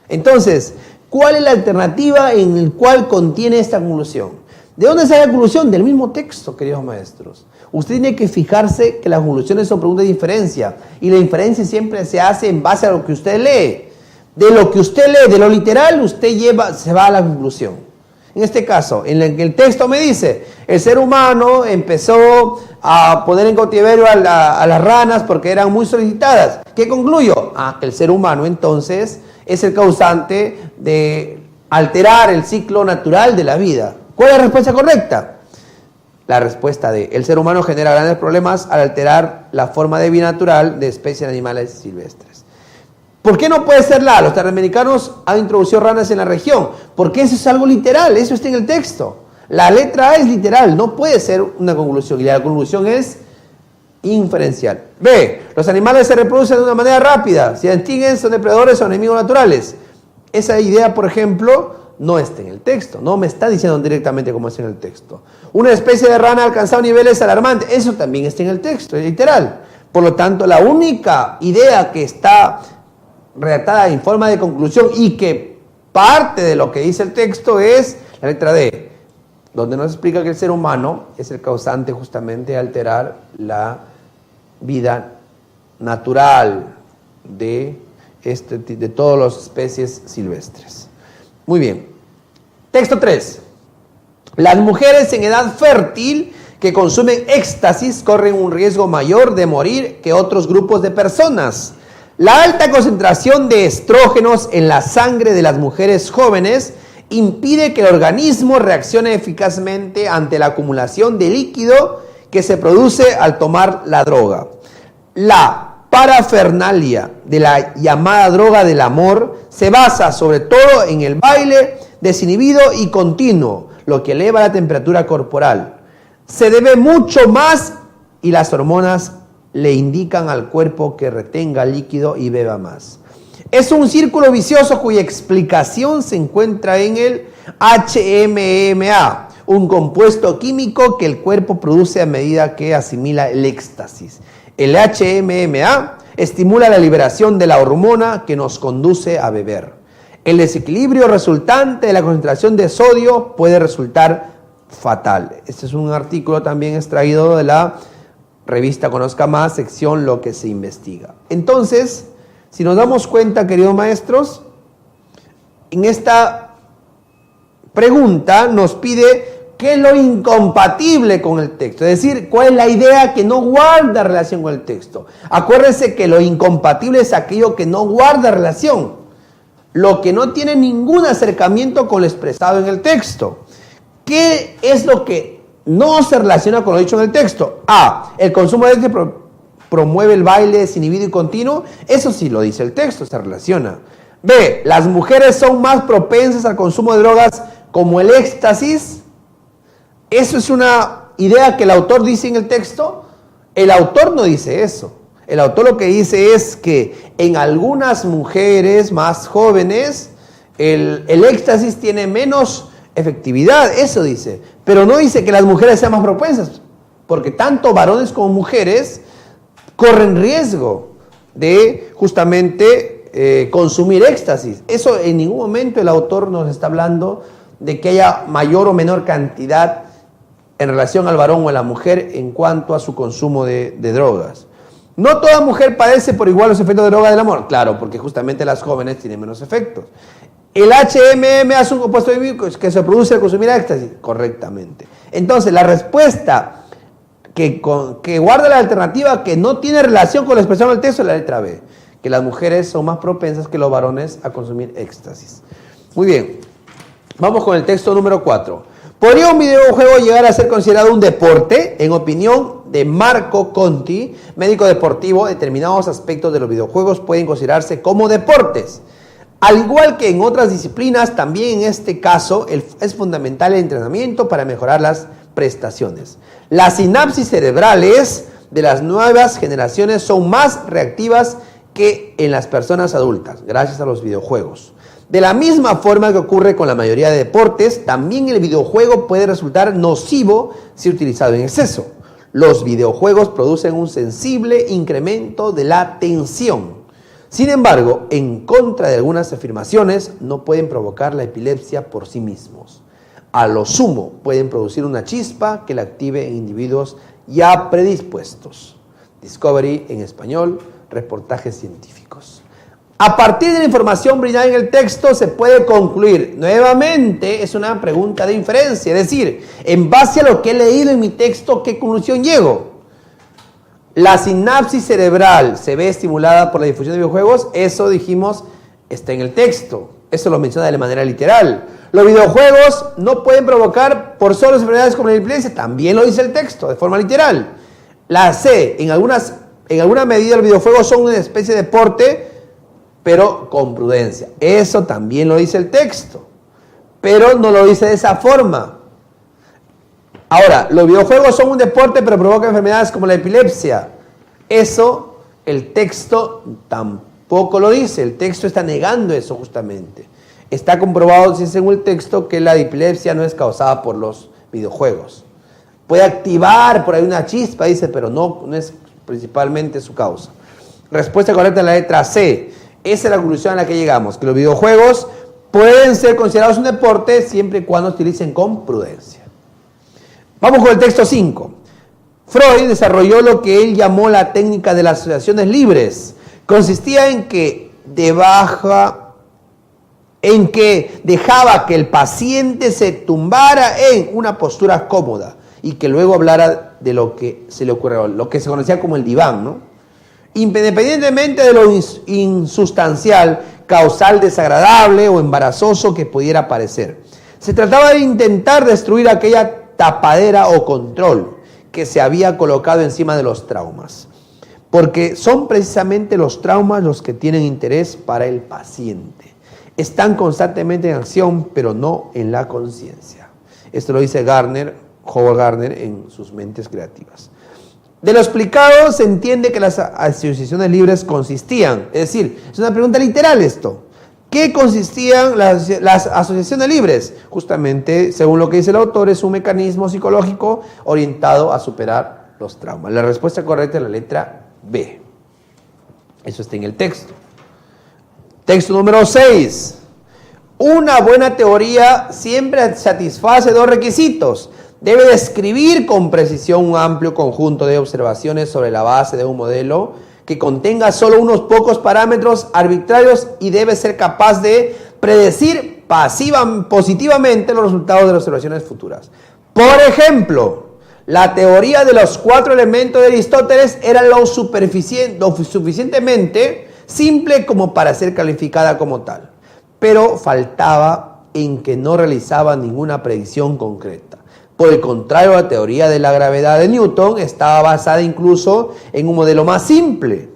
Entonces, ¿cuál es la alternativa en el cual contiene esta conclusión? ¿De dónde sale la conclusión? Del mismo texto, queridos maestros. Usted tiene que fijarse que las conclusiones son preguntas de inferencia y la inferencia siempre se hace en base a lo que usted lee. De lo que usted lee, de lo literal, usted se va a la conclusión. En este caso, en el texto me dice, el ser humano empezó a poner en cautiverio a las ranas porque eran muy solicitadas. ¿Qué concluyo? Que el ser humano entonces es el causante de alterar el ciclo natural de la vida. ¿Cuál es la respuesta correcta? La respuesta de el ser humano genera grandes problemas al alterar la forma de vida natural de especies de animales silvestres. ¿Por qué no puede ser la? Los terramericanos han introducido ranas en la región. Porque eso es algo literal, eso está en el texto. La letra A es literal, no puede ser una conclusión. Y la conclusión es inferencial. B. Los animales se reproducen de una manera rápida. Si extinguen, son depredadores o enemigos naturales. Esa idea, por ejemplo, no está en el texto. No me está diciendo directamente cómo está en el texto. Una especie de rana ha alcanzado niveles alarmantes. Eso también está en el texto, es literal. Por lo tanto, la única idea que está redactada en forma de conclusión y que parte de lo que dice el texto es la letra D, donde nos explica que el ser humano es el causante justamente de alterar la vida natural de todas las especies silvestres. Muy bien. Texto 3. Las mujeres en edad fértil que consumen éxtasis corren un riesgo mayor de morir que otros grupos de personas. La alta concentración de estrógenos en la sangre de las mujeres jóvenes impide que el organismo reaccione eficazmente ante la acumulación de líquido que se produce al tomar la droga. La parafernalia de la llamada droga del amor se basa sobre todo en el baile desinhibido y continuo, lo que eleva la temperatura corporal. Se debe mucho más y las hormonas le indican al cuerpo que retenga líquido y beba más. Es un círculo vicioso cuya explicación se encuentra en el HMMA, un compuesto químico que el cuerpo produce a medida que asimila el éxtasis. El HMMA estimula la liberación de la hormona que nos conduce a beber. El desequilibrio resultante de la concentración de sodio puede resultar fatal. Este es un artículo también extraído de la revista Conozca Más, sección Lo que se investiga. Entonces, si nos damos cuenta, queridos maestros, en esta pregunta nos pide qué es lo incompatible con el texto. Es decir, cuál es la idea que no guarda relación con el texto. Acuérdense que lo incompatible es aquello que no guarda relación. Lo que no tiene ningún acercamiento con lo expresado en el texto. ¿Qué es lo que no se relaciona con lo dicho en el texto? El consumo de éxtasis promueve el baile desinhibido y continuo. Eso sí lo dice el texto, se relaciona. B. Las mujeres son más propensas al consumo de drogas como el éxtasis. Eso es una idea que el autor dice en el texto. El autor no dice eso. El autor lo que dice es que en algunas mujeres más jóvenes el éxtasis tiene menos efectividad, eso dice. Pero no dice que las mujeres sean más propensas, porque tanto varones como mujeres corren riesgo de justamente consumir éxtasis. Eso en ningún momento el autor nos está hablando de que haya mayor o menor cantidad en relación al varón o a la mujer en cuanto a su consumo de drogas. No toda mujer padece por igual los efectos de droga del amor. Claro, porque justamente las jóvenes tienen menos efectos. El HMM es un compuesto químico que se produce al consumir éxtasis. Correctamente. Entonces, la respuesta que guarda la alternativa que no tiene relación con la expresión del texto es la letra B. Que las mujeres son más propensas que los varones a consumir éxtasis. Muy bien. Vamos con el texto número 4. ¿Podría un videojuego llegar a ser considerado un deporte? En opinión de Marco Conti, médico deportivo, determinados aspectos de los videojuegos pueden considerarse como deportes. Al igual que en otras disciplinas, también en este caso es fundamental el entrenamiento para mejorar las prestaciones. Las sinapsis cerebrales de las nuevas generaciones son más reactivas que en las personas adultas, gracias a los videojuegos. De la misma forma que ocurre con la mayoría de deportes, también el videojuego puede resultar nocivo si utilizado en exceso. Los videojuegos producen un sensible incremento de la tensión. Sin embargo, en contra de algunas afirmaciones, no pueden provocar la epilepsia por sí mismos. A lo sumo, pueden producir una chispa que la active en individuos ya predispuestos. Discovery en español, reportajes científicos. A partir de la información brindada en el texto se puede concluir, nuevamente es una pregunta de inferencia, es decir, en base a lo que he leído en mi texto, ¿qué conclusión llego? La sinapsis cerebral se ve estimulada por la difusión de videojuegos, eso dijimos, está en el texto, eso lo menciona de manera literal. Los videojuegos no pueden provocar por solo enfermedades como la epilepsia, también lo dice el texto, de forma literal. La C, en alguna medida los videojuegos son una especie de deporte, pero con prudencia. Eso también lo dice el texto, pero no lo dice de esa forma. Ahora, los videojuegos son un deporte, pero provocan enfermedades como la epilepsia. Eso el texto tampoco lo dice. El texto está negando eso justamente. Está comprobado, según el texto, que la epilepsia no es causada por los videojuegos. Puede activar por ahí una chispa, dice, pero no es principalmente su causa. Respuesta correcta en la letra C. Esa es la conclusión a la que llegamos, que los videojuegos pueden ser considerados un deporte siempre y cuando utilicen con prudencia. Vamos con el texto 5. Freud desarrolló lo que él llamó la técnica de las asociaciones libres. Consistía en que dejaba que el paciente se tumbara en una postura cómoda y que luego hablara de lo que se le ocurrió, lo que se conocía como el diván, ¿no? Independientemente de lo insustancial, causal, desagradable o embarazoso que pudiera parecer. Se trataba de intentar destruir aquella tapadera o control que se había colocado encima de los traumas, porque son precisamente los traumas los que tienen interés para el paciente. Están constantemente en acción, pero no en la conciencia. Esto lo dice Howard Gardner en sus Mentes Creativas. De lo explicado se entiende que las asociaciones libres consistían, es decir, es una pregunta literal esto. ¿Qué consistían las asociaciones libres? Justamente, según lo que dice el autor, es un mecanismo psicológico orientado a superar los traumas. La respuesta correcta es la letra B. Eso está en el texto. Texto número 6. Una buena teoría siempre satisface dos requisitos. Debe describir con precisión un amplio conjunto de observaciones sobre la base de un modelo que contenga solo unos pocos parámetros arbitrarios y debe ser capaz de predecir positivamente los resultados de las observaciones futuras. Por ejemplo, la teoría de los 4 elementos de Aristóteles era lo suficientemente simple como para ser calificada como tal, pero faltaba en que no realizaba ninguna predicción concreta. Por el contrario, la teoría de la gravedad de Newton estaba basada incluso en un modelo más simple,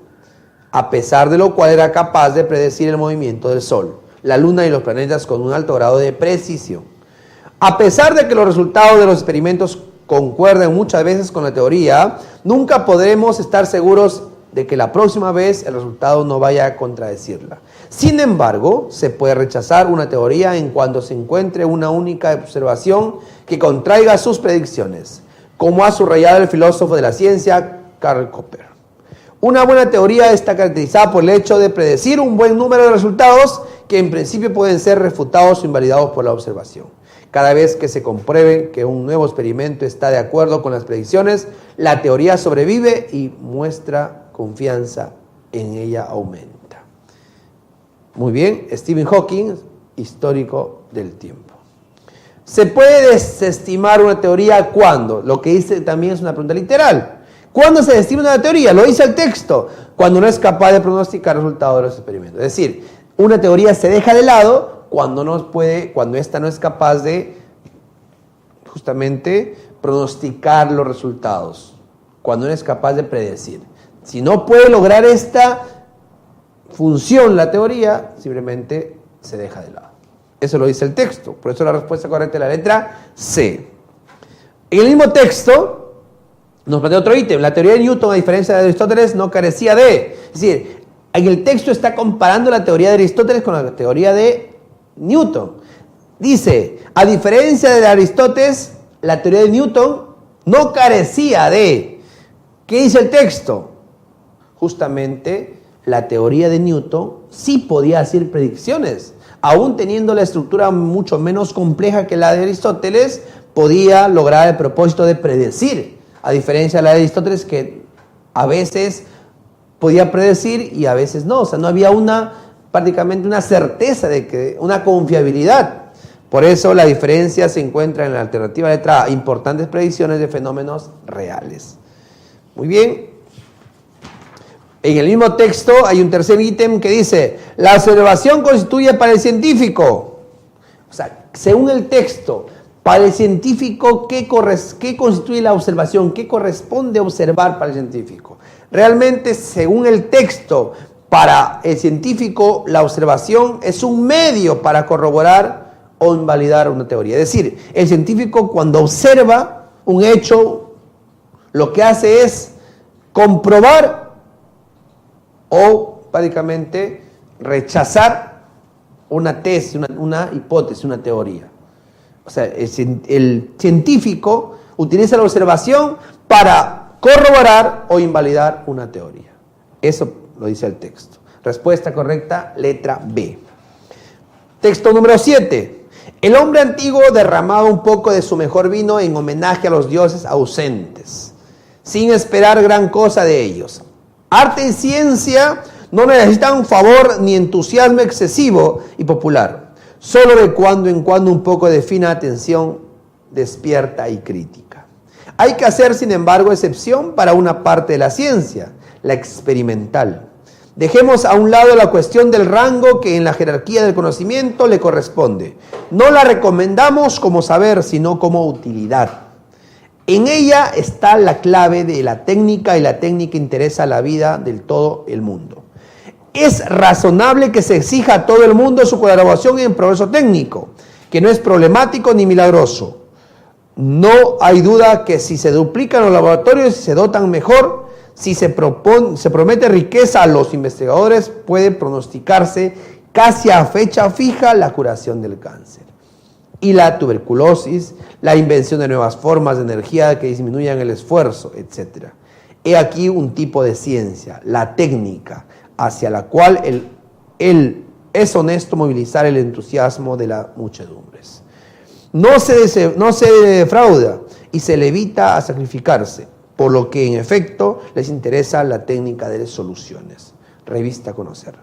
a pesar de lo cual era capaz de predecir el movimiento del Sol, la Luna y los planetas con un alto grado de precisión. A pesar de que los resultados de los experimentos concuerdan muchas veces con la teoría, nunca podremos estar seguros de que la próxima vez el resultado no vaya a contradecirla. Sin embargo, se puede rechazar una teoría en cuanto se encuentre una única observación que contraiga sus predicciones, como ha subrayado el filósofo de la ciencia Karl Popper. Una buena teoría está caracterizada por el hecho de predecir un buen número de resultados que en principio pueden ser refutados o invalidados por la observación. Cada vez que se compruebe que un nuevo experimento está de acuerdo con las predicciones, la teoría sobrevive y muestra confianza en ella aumenta. Muy bien, Stephen Hawking, histórico del tiempo. ¿Se puede desestimar una teoría cuándo? Lo que dice también es una pregunta literal. ¿Cuándo se desestima una teoría? Lo dice el texto. Cuando no es capaz de pronosticar el resultado de los experimentos. Es decir, una teoría se deja de lado cuando ésta no es capaz de justamente pronosticar los resultados, cuando uno es capaz de predecir. Si no puede lograr esta función, la teoría, simplemente se deja de lado. Eso lo dice el texto, por eso la respuesta correcta es la letra C. En el mismo texto nos plantea otro ítem. La teoría de Newton, a diferencia de Aristóteles, no carecía de... Es decir, en el texto está comparando la teoría de Aristóteles con la teoría de Newton. Dice, a diferencia de Aristóteles, la teoría de Newton no carecía de... ¿Qué dice el texto? Justamente, la teoría de Newton sí podía hacer predicciones. Aún teniendo la estructura mucho menos compleja que la de Aristóteles, podía lograr el propósito de predecir, a diferencia de la de Aristóteles, que a veces podía predecir y a veces no. O sea, no había prácticamente una certeza de que, una confiabilidad. Por eso la diferencia se encuentra en la alternativa letra A, importantes predicciones de fenómenos reales. Muy bien. En el mismo texto hay un tercer ítem que dice, la observación constituye para el científico. O sea, según el texto, para el científico, ¿qué constituye la observación? ¿Qué corresponde observar para el científico? Realmente, según el texto, para el científico, la observación es un medio para corroborar o invalidar una teoría. Es decir, el científico cuando observa un hecho, lo que hace es comprobar o prácticamente rechazar una tesis, una hipótesis, una teoría. O sea, el científico utiliza la observación para corroborar o invalidar una teoría. Eso lo dice el texto. Respuesta correcta, letra B. Texto número 7. El hombre antiguo derramaba un poco de su mejor vino en homenaje a los dioses ausentes, sin esperar gran cosa de ellos. Arte y ciencia no necesitan favor ni entusiasmo excesivo y popular. Solo de cuando en cuando un poco de fina atención despierta y crítica. Hay que hacer, sin embargo, excepción para una parte de la ciencia, la experimental. Dejemos a un lado la cuestión del rango que en la jerarquía del conocimiento le corresponde. No la recomendamos como saber, sino como utilidad. En ella está la clave de la técnica y la técnica interesa la vida del todo el mundo. Es razonable que se exija a todo el mundo su colaboración en progreso técnico, que no es problemático ni milagroso. No hay duda que si se duplican los laboratorios y se dotan mejor, si se promete riqueza a los investigadores, puede pronosticarse casi a fecha fija la curación del cáncer y la tuberculosis, la invención de nuevas formas de energía que disminuyan el esfuerzo, etc. He aquí un tipo de ciencia, la técnica, hacia la cual es honesto movilizar el entusiasmo de las muchedumbres. No se defrauda y se le evita a sacrificarse, por lo que en efecto les interesa la técnica de soluciones. Revista Conocer.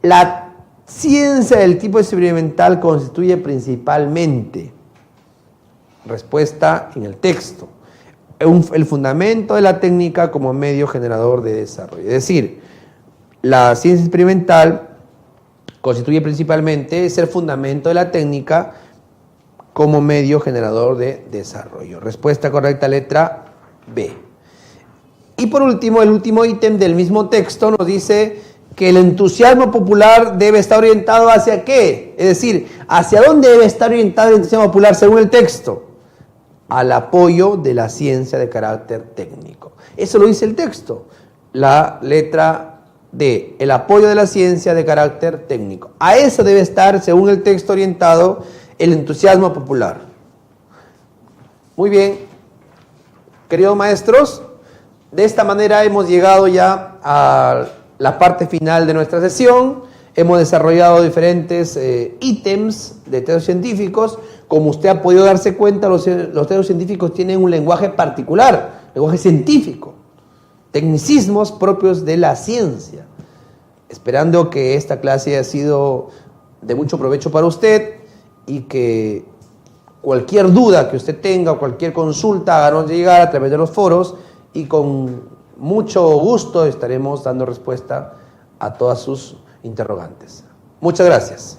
La ciencia del tipo experimental constituye principalmente, respuesta en el texto, el fundamento de la técnica como medio generador de desarrollo. Es decir, la ciencia experimental constituye principalmente el fundamento de la técnica como medio generador de desarrollo. Respuesta correcta, letra B. Y por último, el último ítem del mismo texto nos dice que el entusiasmo popular debe estar orientado ¿hacia qué? Es decir, ¿hacia dónde debe estar orientado el entusiasmo popular según el texto? Al apoyo de la ciencia de carácter técnico. Eso lo dice el texto. La letra D, el apoyo de la ciencia de carácter técnico. A eso debe estar, según el texto, orientado el entusiasmo popular. Muy bien, queridos maestros, de esta manera hemos llegado ya a la parte final de nuestra sesión. Hemos desarrollado diferentes ítems de textos científicos. Como usted ha podido darse cuenta, los textos científicos tienen un lenguaje particular, lenguaje científico, tecnicismos propios de la ciencia. Esperando que esta clase haya sido de mucho provecho para usted y que cualquier duda que usted tenga o cualquier consulta, háganos llegar a través de los foros y con mucho gusto estaremos dando respuesta a todas sus interrogantes. Muchas gracias.